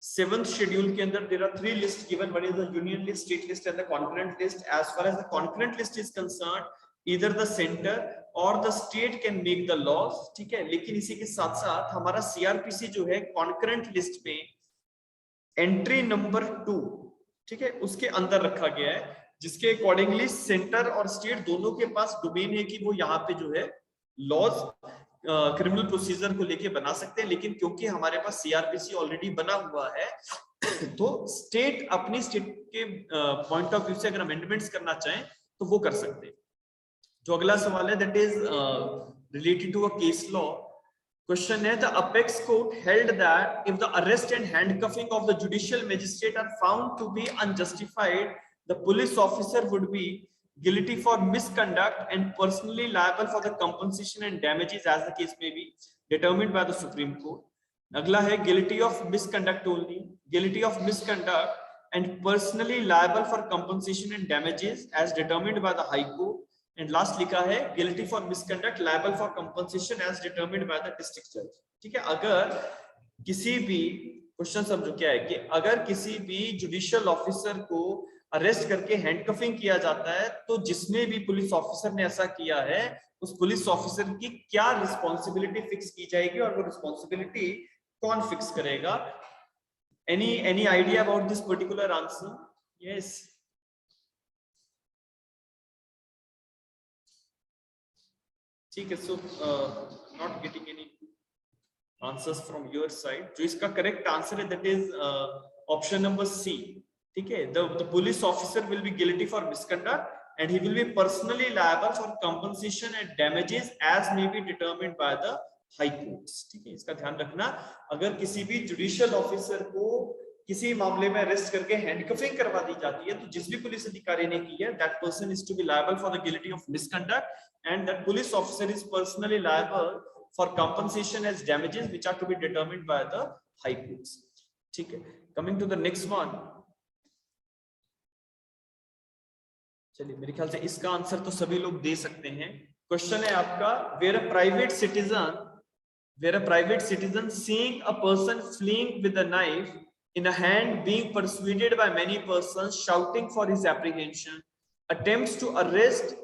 7th schedule के अंदर there are 3 lists given. One is the union list, state list, and the concurrent list. As far as the concurrent list is concerned, either the center or the state can make the laws. ठीक है. लेकिन इसी के साथ साथ हमारा CRPC जो है concurrent list में एंट्री नंबर 2, ठीक है, उसके अंदर रखा गया है, जिसके अकॉर्डिंगली सेंटर और स्टेट दोनों के पास डोमेन है कि वो यहाँ पे जो है लॉज क्रिमिनल प्रोसीजर को लेके बना सकते हैं. लेकिन क्योंकि हमारे पास CRPC ऑलरेडी बना हुआ है तो स्टेट अपनी स्टेट के पॉइंट ऑफ व्यू से अगर अमेंडमेंट्स करना चाहें तो वो कर सकते हैं. जो अगला सवाल है that is related to a case law. Question है the apex court held that if the arrest and handcuffing of the judicial magistrate are found to be unjustified, the police officer would be guilty for misconduct and personally liable for the compensation and damages as the case may be determined by the Supreme Court. अगला है guilty of misconduct only, guilty of misconduct and personally liable for compensation and damages as determined by the High Court. And last लिखा है guilty for misconduct liable for compensation as determined by the district judge. ठीक है. अगर किसी भी question समझो क्या है कि अगर किसी भी जुडिशियल ऑफिसर को अरेस्ट करके हैंडकफिंग किया जाता है तो जिसने भी पुलिस ऑफिसर ने ऐसा किया है उस पुलिस ऑफिसर की क्या रिस्पॉन्सिबिलिटी फिक्स की जाएगी और वो रिस्पॉन्सिबिलिटी कौन फिक्स करेगा? Any idea about this particular answer? Yes. ठीक है. So not getting any answers from your side. जो इसका करेक्ट आंसर है that is option number C. ठीक है. The police officer will be guilty for misconduct and he will be personally liable for compensation and damages as may be determined by the high courts. ठीक है. इसका ध्यान रखना. अगर किसी भी जुडिशियल ऑफिसर को किसी मामले में अरेस्ट करके हैंडकफिंग करवा दी जाती है तो जिस भी पुलिस अधिकारी ने की है that person is to be liable for the guilty of misconduct and that police officer is personally liable for compensation as damages which are to be determined by the high courts. ठीक है, coming to the next one. चलिए, मेरे ख्याल से इसका answer तो सभी लोग दे सकते हैं। क्वेश्चन है आपका, where a private citizen seeing a person fleeing with a knife in a hand, being persuaded by many persons shouting for his apprehension, attempts to arrest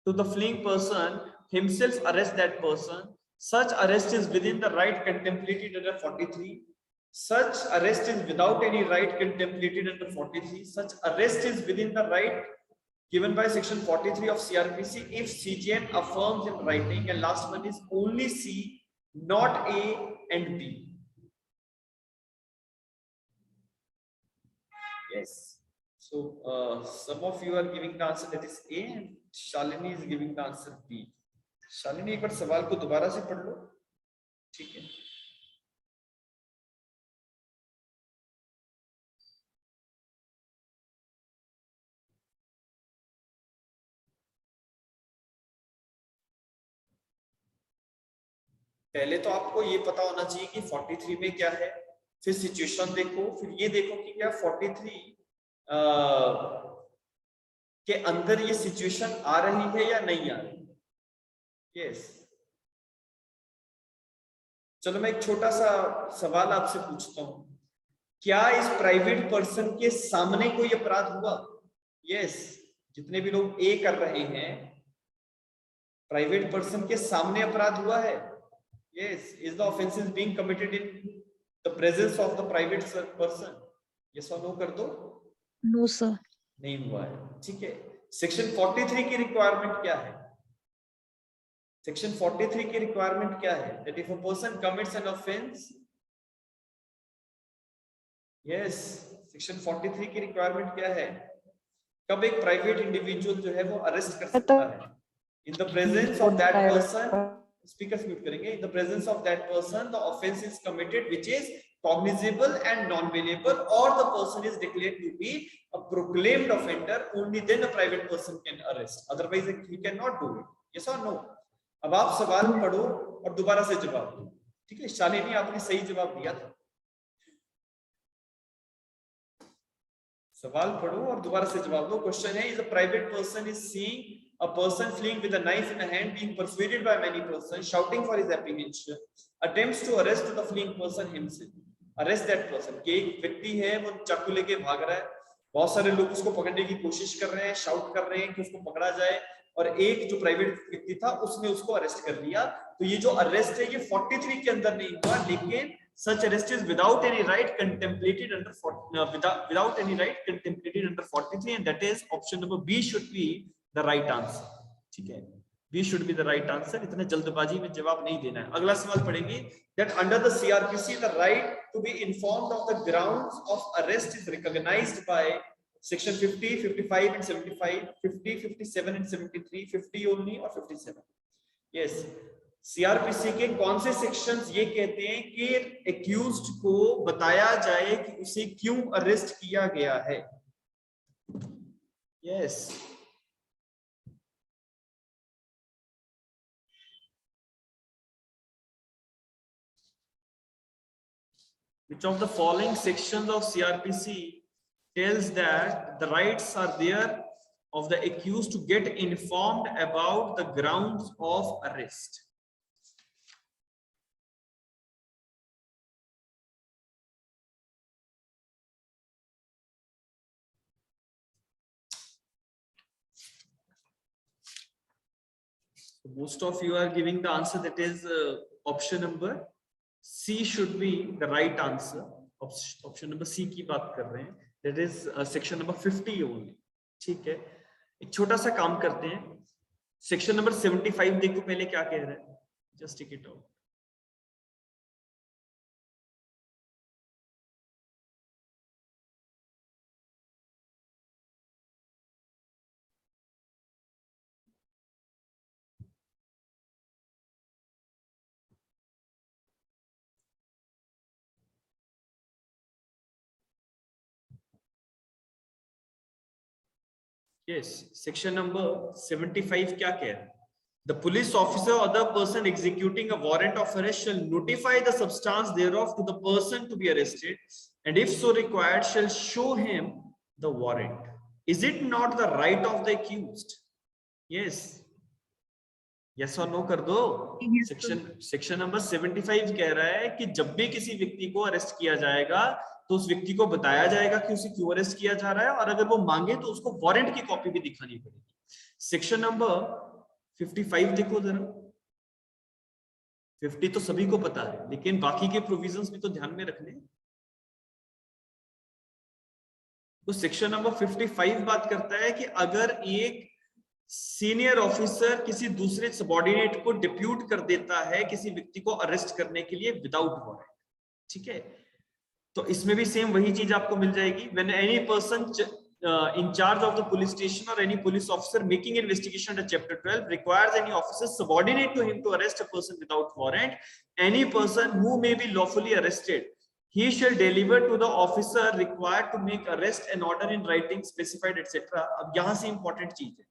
to the fleeing person, himself arrest that person. Such arrest is within the right contemplated under 43. Such arrest is without any right contemplated under 43. Such arrest is within the right given by section 43 of CRPC if CJM affirms in writing, and last one is only C, not A and B. Yes. So some of you are giving the answer that is A, and Shalini is giving the answer B. Shalini, एक बार सवाल को दोबारा से पढ़ लो, ठीक है? पहले तो आपको ये पता होना चाहिए कि 43 में क्या है, फिर सिचुएशन देखो, फिर ये देखो कि क्या 43 के अंदर ये सिचुएशन आ रही है या नहीं आ रही। यस, चलो मैं एक छोटा सा सवाल आपसे पूछता हूं, क्या इस प्राइवेट पर्सन के सामने कोई अपराध हुआ? यस, जितने भी लोग ए कर रहे हैं, प्राइवेट पर्सन के सामने अपराध हुआ है। Yes, is the offense is being committed in the presence of the private person? Yes or no कर दो। No, sir. नहीं हुआ है, ठीक है। सेक्शन 43 की रिक्वायरमेंट क्या है? सेक्शन 43 की रिक्वायरमेंट क्या है? That if a person commits an offense, yes, section 43 की रिक्वायरमेंट क्या है? कब एक प्राइवेट इंडिविजुअल जो है वो अरेस्ट कर सकता है? In the presence of that person, speakers mute करेंगे, in the presence of that person the offense is committed which is cognizable and non-bailable, or the person is declared to be a proclaimed offender, only then a private person can arrest, otherwise he cannot do it. Yes or no? अब आप सवाल पढ़ो और दोबारा से जवाब दो, ठीक है? शालिनी, आपने सही जवाब दिया था। सवाल पढ़ो और दोबारा से जवाब दो। क्वेश्चन है, is a private person is seeing a person fleeing with a knife in a hand, being persuaded by many persons shouting for his apprehension, attempts to arrest the fleeing person himself, arrest that person। कि एक व्यक्ति है वो चाकू लेके भाग रहा है, बहुत सारे लोग उसको पकड़ने की कोशिश कर रहे हैं, शाउट कर रहे हैं कि उसको पकड़ा जाए, और एक जो प्राइवेट व्यक्ति था उसने उसको अरेस्ट कर लिया। तो ये जो अरेस्ट है ये 43 के अंदर नहीं हुआ, लेकिन such arrest is without any right contemplated under without any right contemplated under 43, and that is option number B should be the right answer। ठीक है, B should be the right answer। इतने जल्दबाजी में जवाब नहीं देना है। अगला सवाल पढ़ेंगे, that under the CRPC the right to be informed of the grounds of arrest is recognized by section 50, 55 and 75, 50, 57 and 73, 50 only or 57? yes, CRPC के कौन से सेक्शंस ये कहते हैं कि एक्यूज्ड को बताया जाए कि उसे क्यों अरेस्ट किया गया है? yes, which of the following sections of CRPC tells that the rights are there of the accused to get informed about the grounds of arrest? Most of you are giving the answer that is option number C should be the right answer। Option number C की बात कर रहे हैं, that is section number 50 only। ठीक है, एक छोटा सा काम करते हैं, सेक्शन नंबर 75 देखो पहले क्या कह रहा है, just take it out. Yes, section number 75 क्या कह रहा है? The police officer or the person executing a warrant of arrest shall notify the substance thereof to the person to be arrested, and if so required, shall show him the warrant. Is it not the right of the accused? Yes. Yes or no कर दो. Section number 75 कह रहा है कि जब भी किसी व्यक्ति को अरेस्ट किया जाएगा तो उस व्यक्ति को बताया जाएगा कि उसे क्यों अरेस्ट किया जा रहा है, और अगर वो मांगे तो उसको वारंट की कॉपी भी दिखानी पड़ेगी. सेक्शन नंबर 55 देखो जरा. 50 तो सभी को पता है, लेकिन बाकी के प्रोविजंस भी तो ध्यान में रखने. तो सेक्शन नंबर 55 बात करता है कि अगर एक सीनियर ऑफिसर किसी दूसरे सबऑर्डिनेट को डिप्यूट कर देता है किसी व्यक्ति को अरेस्ट करने के लिए विदाउट वारंट, ठीक है, तो इसमें भी सेम वही चीज आपको मिल जाएगी. When any person in charge of the police station or any police officer making investigation under chapter 12 requires any officer subordinate to him to arrest a person without warrant, any person who may be lawfully arrested, he shall deliver to the officer required to make arrest an order in writing specified etc. अब यहाँ से important चीज है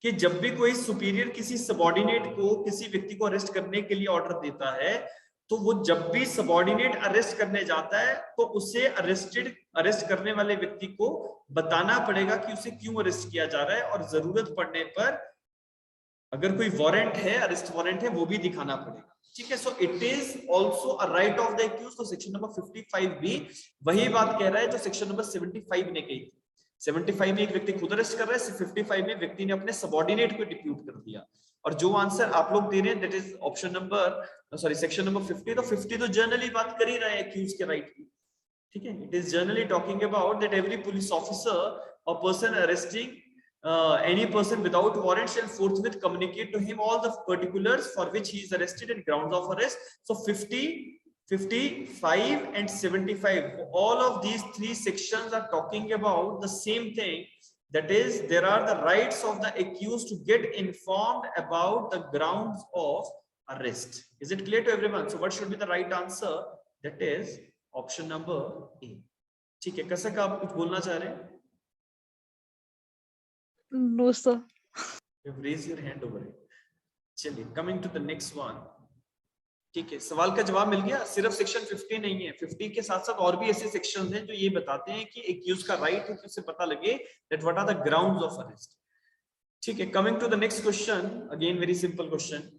कि जब भी कोई superior किसी सबऑर्डिनेट को किसी व्यक्ति को अरेस्ट करने के लिए ऑर्डर देता है, तो वो जब भी सबऑर्डिनेट अरेस्ट करने जाता है तो उसे अरेस्ट करने वाले व्यक्ति को बताना पड़ेगा कि उसे क्यों अरेस्ट किया जा रहा है, और जरूरत पड़ने पर अगर कोई वारंट है, अरेस्ट वारंट है, वो भी दिखाना पड़ेगा. ठीक है. So it is also a right of the accused. तो सेक्शन नंबर 55 भी वही बात कह रहा है जो सेक्शन नंबर 75 ने कही. 75 में एक व्यक्ति खुद अरेस्ट कर रहा है, 55 में व्यक्ति ने अपने सबऑर्डिनेट को डिप्यूट कर दिया. और जो आंसर आप लोग दे रहे हैं that is option number section number 50. तो 50 तो जनरली बात कर ही रहे हैं एक्यूज के राइट की. ठीक है. It is generally talking about that every police officer और person arresting any person without warrant shall forthwith communicate to him all the particulars for which he is arrested and grounds of arrest. So 50, 55 and 75, all of these three sections are talking about the same thing. That is, there are the rights of the accused to get informed about the grounds of arrest. Is it clear to everyone? So what should be the right answer? That is option number A. ठीक है. कैसा का आप कुछ बोलना चाह रहे हैं? No, sir. You've raised your hand over it. चलिए, coming to the next one. ठीक है, सवाल का जवाब मिल गया. सिर्फ सेक्शन 50 नहीं है, 50 के साथ साथ और भी ऐसे सेक्शंस हैं जो ये बताते हैं कि एक्यूज का राइट है कि उसे पता लगे that what are the grounds of arrest. ठीक है. Coming to the next question, again very simple question.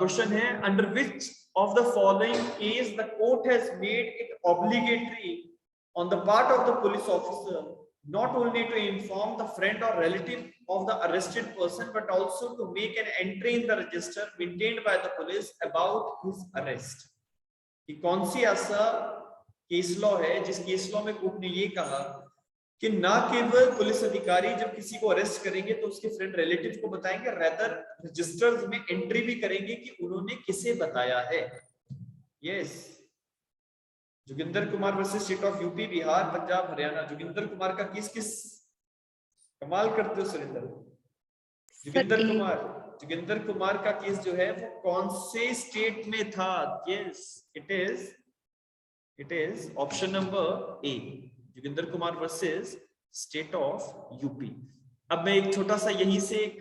Question है, under which of the following is the court has made it obligatory on the part of the police officer not only to inform the friend or relative of the arrested person but also to make an entry in the register maintained by the police about his arrest. कि कौन सी ऐसा case law है जिस case law में court ने ये कहा कि ना केवल पुलिस अधिकारी जब किसी को अरेस्ट करेंगे तो उसके फ्रेंड रिलेटिव को बताएंगे, रेदर रजिस्टर्स में एंट्री भी करेंगे कि उन्होंने किसे बताया है. Yes. Joginder Kumar versus state of UP, Bihar, Punjab, Haryana. Joginder Kumar का केस किस कमाल करते हो सुरेंद्र. जोगिंदर कुमार का केस जो है वो कौन से स्टेट में था? Yes, it is option number A, Joginder Kumar versus state of UP. अब मैं एक छोटा सा यहीं से एक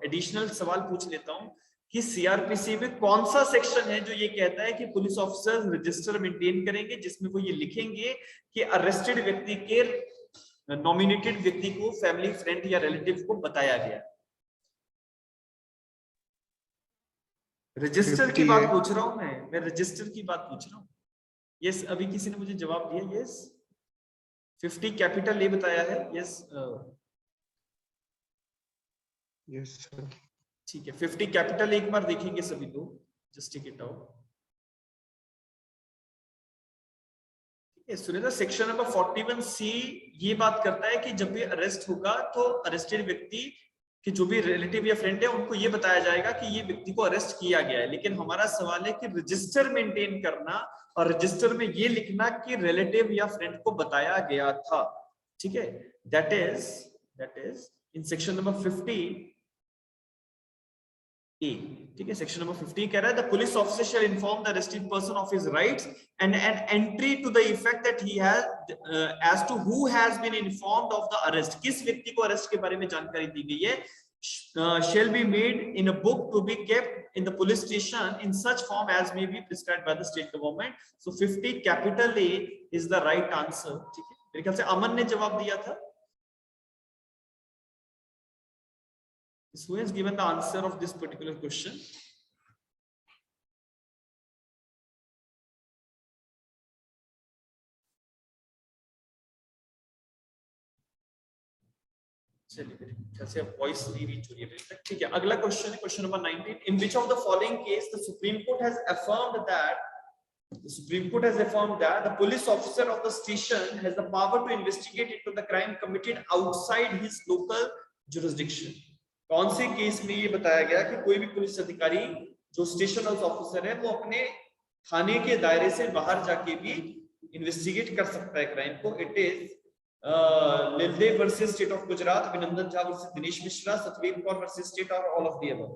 एडिशनल सवाल पूछ लेता हूं कि सीआरपीसी में कौन सा सेक्शन है जो ये कहता है कि पुलिस ऑफिसर्स रजिस्टर मेंटेन करेंगे जिसमें वो ये लिखेंगे कि अरेस्टेड व्यक्ति के नॉमिनेटेड व्यक्ति को फैमिली, फ्रेंड या रिलेटिव को बताया गया. रजिस्टर की बात पूछ रहा हूं मैं रजिस्टर की बात पूछ रहा हूं. यस, अभी किसी ने मुझे जवाब दिया. यस, 50 कैपिटल ए बताया है. Yes, yes sir. ठीक है. 50 कैपिटल एक बार देखेंगे सभी लोग. Just take it out. ठीक है. सुनिए, सेक्शन नंबर 41C ये बात करता है कि जब भी अरेस्ट होगा तो अरेस्टेड व्यक्ति कि जो भी रिलेटिव या फ्रेंड है उनको ये बताया जाएगा कि ये व्यक्ति को अरेस्ट किया गया है. लेकिन हमारा सवाल है कि रजिस्टर मेंटेन करना और रजिस्टर में ये लिखना कि रिलेटिव या फ्रेंड को बताया गया था. ठीक है. That is in section number 50 A. ठीक है. सेक्शन नंबर 50 कह रहा है the police officer shall inform the arrested person of his rights and an entry to the effect that he has as to who has been informed of the arrest. किस व्यक्ति को arrest के बारे में जानकारी दी गई है, shall be made in a book to be kept in the police station in such form as may be prescribed by the state government. So 50 capital A is the right answer. ठीक है, मेरे ख्याल से अमन ने जवाब दिया था. Who has given the answer of this particular question? चलिए, कैसे वॉइस नहीं रीच हो रही है. ठीक है, अगला क्वेश्चन है question number 19. In which of the following case the Supreme Court has affirmed that the police officer of the station has the power to investigate into the crime committed outside his local jurisdiction? कौन से case में ये बताया गया कि कोई भी police अधिकारी जो स्टेशन हाउस ऑफिसर है वो अपने थाने के दायरे से बाहर जाके भी इन्वेस्टिगेट कर सकता है क्राइम को. It is Lildev versus State of Gujarat, Abhinandan Jha versus Dinesh Mishra, Satveer Kaur versus State, or all of the above.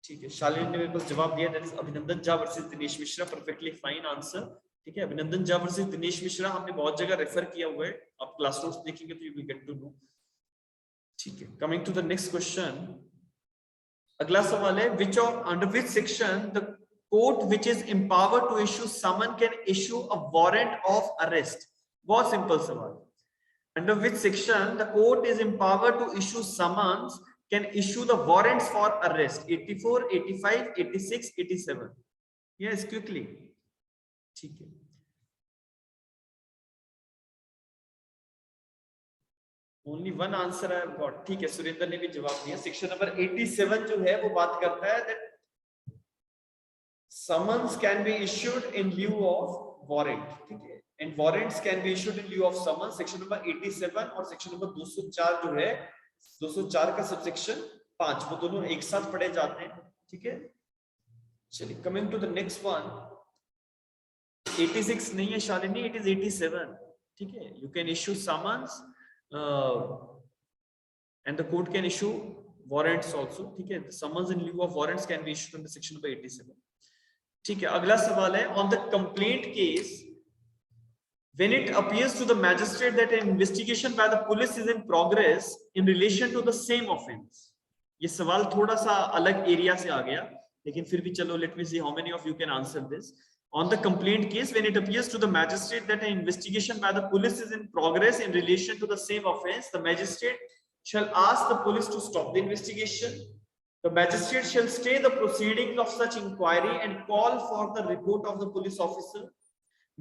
ठीक है, शालिनी ने मेरे पास जवाब दिया, that is Abhinandan Jha versus Dinesh Mishra, perfectly fine answer. ठीक है, Abhinandan Jha versus Dinesh Mishra हमने बहुत जगह रेफर किया हुआ है, आप क्लास नोट्स देखेंगे तो you will get to know. ठीक है, coming to the next question. अगला सवाल है, under which section the court which is empowered to issue summon can issue a warrant of arrest? बहुत सिंपल सवाल. Under which section the court is empowered to issue summons can issue the warrants for arrest? 84, 85, 86, 87. Yes, quickly. ठीक है. Only one answer I have got. ठीक है, सुरेंद्र ने भी जवाब दिया. सेक्शन नंबर 87 जो है वो बात करता है that summons can be issued in lieu of warrant. ठीक है, and warrants can be issued in lieu of summons. Section number 87 और सेक्शन नंबर 204 जो है 204 का सबसेक्शन 5 वो दोनों एक साथ पढ़े जाते हैं. ठीक है, चलिए coming to the next one. 86 नहीं है शालिनी, इट इज 87. ठीक है, you can issue summons and the court can issue warrants also. ठीक है, summons in lieu of warrants can be issued under section number 87. ठीक है, अगला सवाल है, on the complaint case when it appears to the magistrate that an investigation by the police is in progress in relation to the same offense. ये सवाल थोड़ा सा अलग एरिया से आ गया, लेकिन फिर भी चलो, let me see how many of you can answer this. On the complaint case, when it appears to the magistrate that an investigation by the police is in progress in relation to the same offense, the magistrate shall ask the police to stop the investigation. The magistrate shall stay the proceedings of such inquiry and call for the report of the police officer.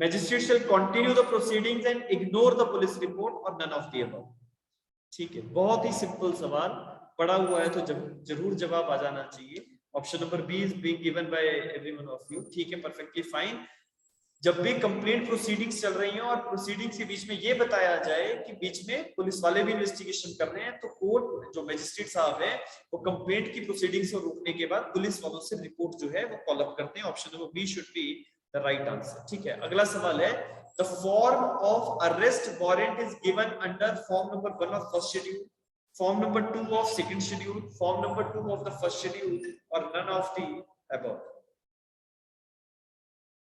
Magistrate shall continue the proceedings and ignore the police report or none of the above. ठीक है, बहुत ही simple सवाल, पढ़ा हुआ है तो जरूर जवाब आ जाना चाहिए. Option number B is being given by everyone of you. ठीक है, परफेक्टली फाइन. जब भी कंप्लेंट प्रोसीडिंग्स चल रही हैं और प्रोसीडिंग्स के बीच में ये बताया जाए कि बीच में पुलिस वाले भी इन्वेस्टिगेशन कर रहे हैं, तो कोर्ट जो मैजिस्ट्रेट साहब है वो कंप्लेंट की प्रोसीडिंग्स को रोकने के बाद पुलिस वालों से रिपोर्ट जो है वो कॉल अप करते हैं. Option number B should be the right answer. ठीक है, अगला सवाल है, the form of arrest warrant is given under form number 1 of first schedule, form number 2 of second schedule, form number 2 of the first schedule, or none of the above.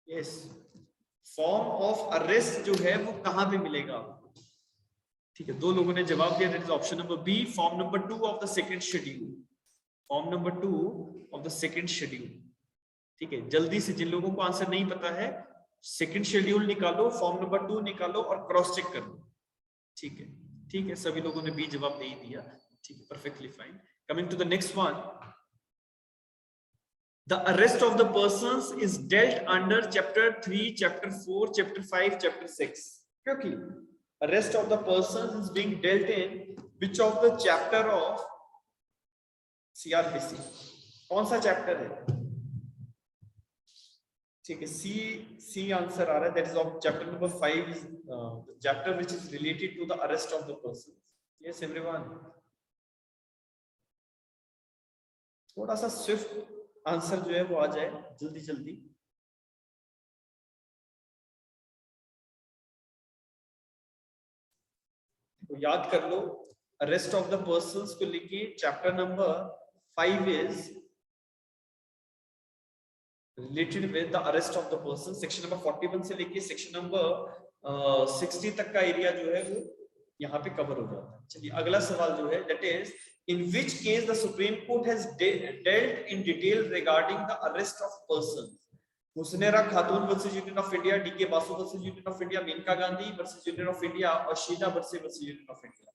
Yes, form of arrest जो है वो कहां पे मिलेगा? ठीक है, दो लोगों ने जवाब दिया, that is option number B, form number 2 of the second schedule, form number 2 of the second schedule. ठीक है, जल्दी से जिन लोगों को आंसर नहीं पता है, सेकंड शेड्यूल निकालो, फॉर्म नंबर 2 निकालो और क्रॉस चेक कर लो. ठीक है, ठीक है, सभी लोगों ने बी जवाब नहीं दिया. ठीक है, perfectly fine. Coming to the next one. The arrest of the persons is dealt under chapter 3, chapter 4, chapter 5, chapter 6. क्योंकि arrest of the persons is being dealt in which of the chapter of CrPC? कौन सा chapter है? ठीक है, C answer आ रहा है, that is of chapter number 5 is chapter which is related to the arrest of the person. Yes everyone, थोड़ा सा स्विफ्ट आंसर जो है वो आ जाए जल्दी जल्दी. तो याद कर लो, अरेस्ट ऑफ द पर्संस को लेके chapter number 5 is related with the arrest of the person. Section number 41 से लेके सेक्शन नंबर 60 तक का एरिया जो है वो यहाँ पे कवर हो जाता है. चलिए अगला सवाल जो है, that is in which case the Supreme Court has dealt in detail regarding the arrest of persons. Husnaira Khatun versus Union of India, D.K. Basu versus Union of India, Menka Gandhi versus Union of India, or Sheila versus Union of India.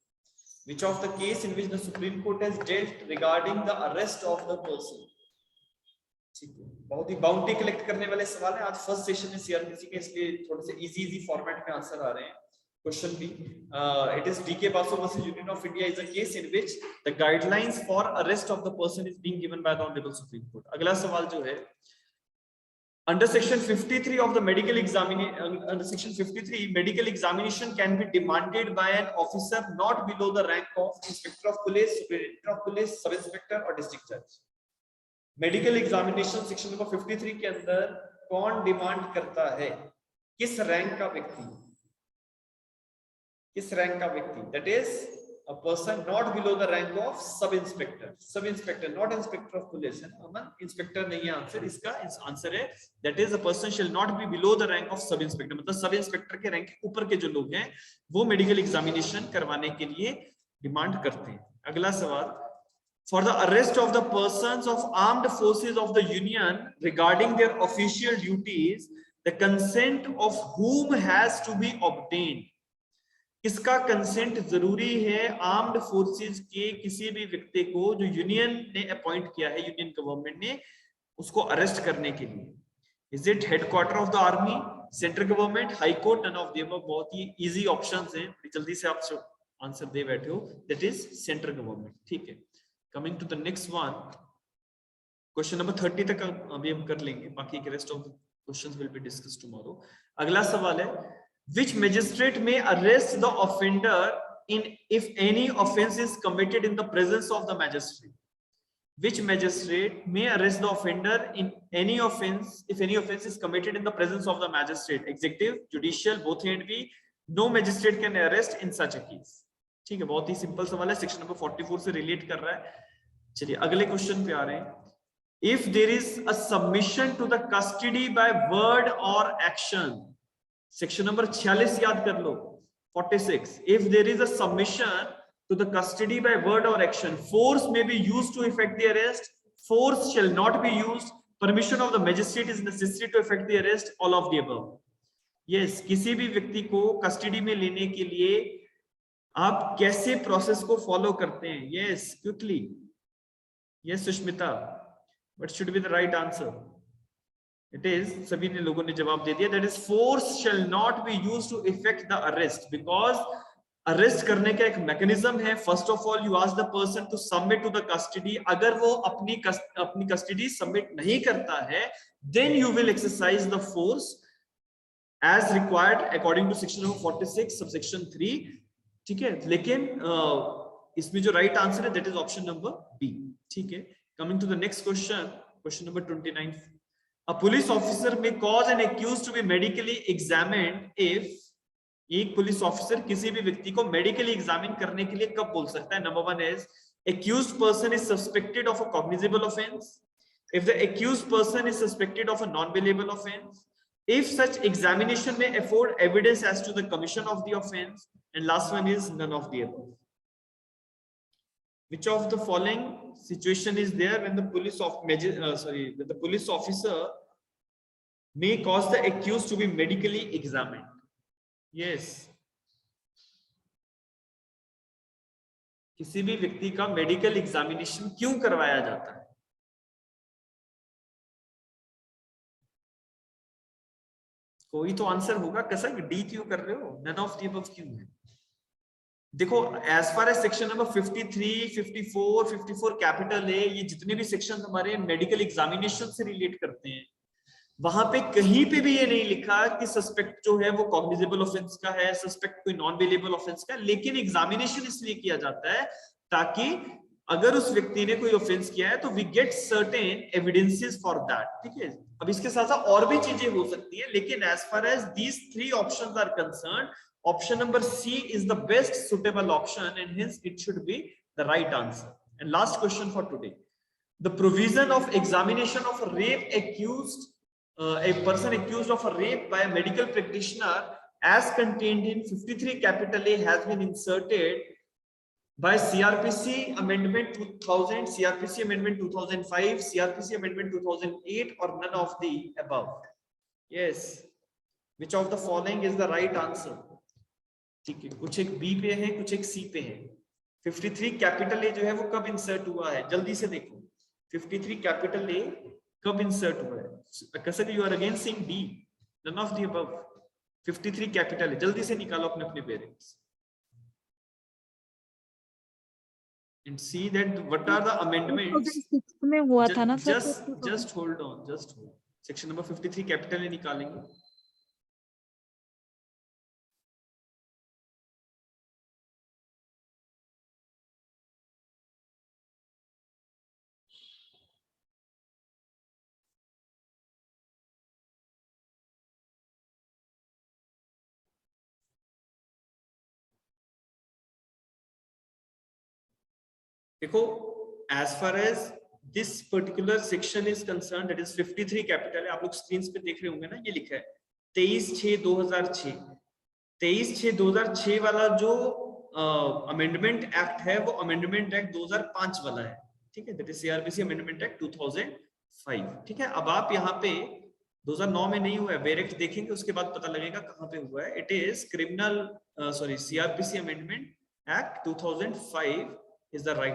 Which of the case in which the Supreme Court has dealt regarding the arrest of the person? ठीक है, बहुत ही boundary collect करने वाले सवाल है आज first session में CrPC के, इसलिए थोड़े से इजी फॉर्मेट में आंसर आ रहे हैं. Question B, it is D.K. Basu versus Union of India is a case in which the guidelines for arrest of the person is being given by the Honorable Supreme Court. अगला सवाल जो है, under section 53 of the medical examination, under section 53, medical examination can be demanded by an officer not below the rank of inspector of police, superintendent of police, sub inspector or district judge. Medical examination section number 53 के अंदर कौन demand करता है, किस rank का व्यक्ति, किस rank का व्यक्ति? That is a person not below the rank of sub inspector. Sub inspector, not inspector of police है. अमन इंस्पेक्टर नहीं है आंसर, इसका आंसर है that is a person shall not be below the rank of sub inspector. मतलब sub inspector के rank के ऊपर के जो लोग हैं वो मेडिकल एग्जामिनेशन करवाने के लिए डिमांड करते हैं. अगला सवाल, for the arrest of the persons of armed forces of the union regarding their official duties the consent of whom has to be obtained. किसका कंसेंट जरूरी है आर्म्ड फोर्सेस के किसी भी व्यक्ति को जो यूनियन ने अपॉइंट किया है, यूनियन गवर्नमेंट ने, उसको अरेस्ट करने के लिए? Is it headquarter of the army, central government, high court, none of the above? बहुत ही इजी ऑप्शंस हैं, जल्दी से आप आंसर दे बैठे हो. That is central government. ठीक है, coming to the next one, question number 30 तक अभी हम कर लेंगे, बाकी के rest of the questions will be discussed tomorrow. अगला सवाल है, which magistrate may arrest the offender in if any offense is committed in the presence of the magistrate? Which magistrate may arrest the offender in any offense if any offense is committed in the presence of the magistrate? Executive, judicial, both A and B. No magistrate can arrest in such a case. ठीक है, बहुत ही simple सवाल है, section number 44 से relate कर रहा है. चलिए अगले क्वेश्चन पे आ रहे हैं. If there is a submission to the custody by word or action, section number 46 याद कर लो, 46. If there is a submission to the custody by word or action, force may be used to effect the arrest, force shall not be used, permission of the magistrate is necessary to effect the arrest, all of the above. Yes, किसी भी व्यक्ति को custody में लेने के लिए आप कैसे प्रोसेस को फॉलो करते हैं? Yes, quickly. Yes, Sushmita, what should be the right answer? It is, सभी ने लोगों ने जवाब दे दिया, that is force shall not be used to effect the arrest, because arrest करने का एक मैकेनिज्म है. First of all you ask the person to submit to the custody. अगर वो अपनी कस्टडी सबमिट नहीं करता है, then you will exercise the force as required according to section number 46 subsection 3. ठीक है, लेकिन इसमें जो राइट आंसर है that is option number B. ठीक है, coming to the next question, question number 29. A police officer may cause an accused to be medically examined if, एक police officer किसी भी व्यक्ति को मेडिकली एग्जामिन करने के लिए कब बोल सकता है? Number 1 is accused person is suspected of a cognizable offense, if the accused person is suspected of a non-bailable offense, if such examination may afford evidence as to the commission of the offense, and last one is none of the above. Which of the following situation is there when the when the police officer may cause the accused to be medically examined? Yes, किसी भी व्यक्ति का medical examination क्यों करवाया जाता है? कोई तो आंसर होगा. कसक डी क्यों कर रहे हो? नन ऑफ द अबव क्यों है? देखो, as far as section number 53, 54, 54 capital है, ये जितने भी सेक्शन हमारे मेडिकल एग्जामिनेशन से रिलेट करते हैं, वहां पे कहीं पे भी ये नहीं लिखा कि सस्पेक्ट जो है वो कॉग्निजेबल ऑफेंस का है, सस्पेक्ट कोई नॉन बेलेबल ऑफेंस का. लेकिन एग्जामिनेशन इसलिए किया जाता है ताकि अगर उस व्यक्ति ने कोई ऑफेंस किया है तो we get certain evidences for that. ठीक है, अब इसके साथ साथ और भी चीजें हो सकती है, लेकिन as far as these 3 options are concerned, option number C is the best suitable option, and hence it should be the right answer. And last question for today, the provision of examination of a rape accused, a person accused of a rape by a medical practitioner as contained in 53 capital A has been inserted by CRPC Amendment 2000, CRPC Amendment 2005, CRPC Amendment 2008, or none of the above? Yes. Which of the following is the right answer? ठीक है, कुछ एक B पे है, कुछ एक सी पे है. 53 कैपिटल ए जो है वो कब इंसर्ट हुआ है? जल्दी से देखो. 53 कैपिटल ए कब इंसर्ट हुआ है? Cursor you are again saying D, none of the above. 53 capital है, जल्दी से निकालो अपने अपने parents. And see that what are the amendments. 2006 में हुआ था ना sir? Just hold on, just hold. Section number 53 capital A निकालेंगे. देखो, as far as this particular section is concerned, that is 53 capital है. आप लोग स्क्रीन पे देख रहे होंगे ना, ये लिखा है 23/6/2006. 23/6/2006 वाला जो अमेंडमेंट एक्ट है वो अमेंडमेंट एक्ट 2005 वाला है. ठीक है, that is CrPC amendment act 2005. ठीक है, अब आप यहाँ पे 2009 में नहीं हुआ है, डायरेक्ट देखेंगे उसके बाद पता लगेगा कहाँ पे हुआ है. It is criminal CrPC amendment act 2005 is the right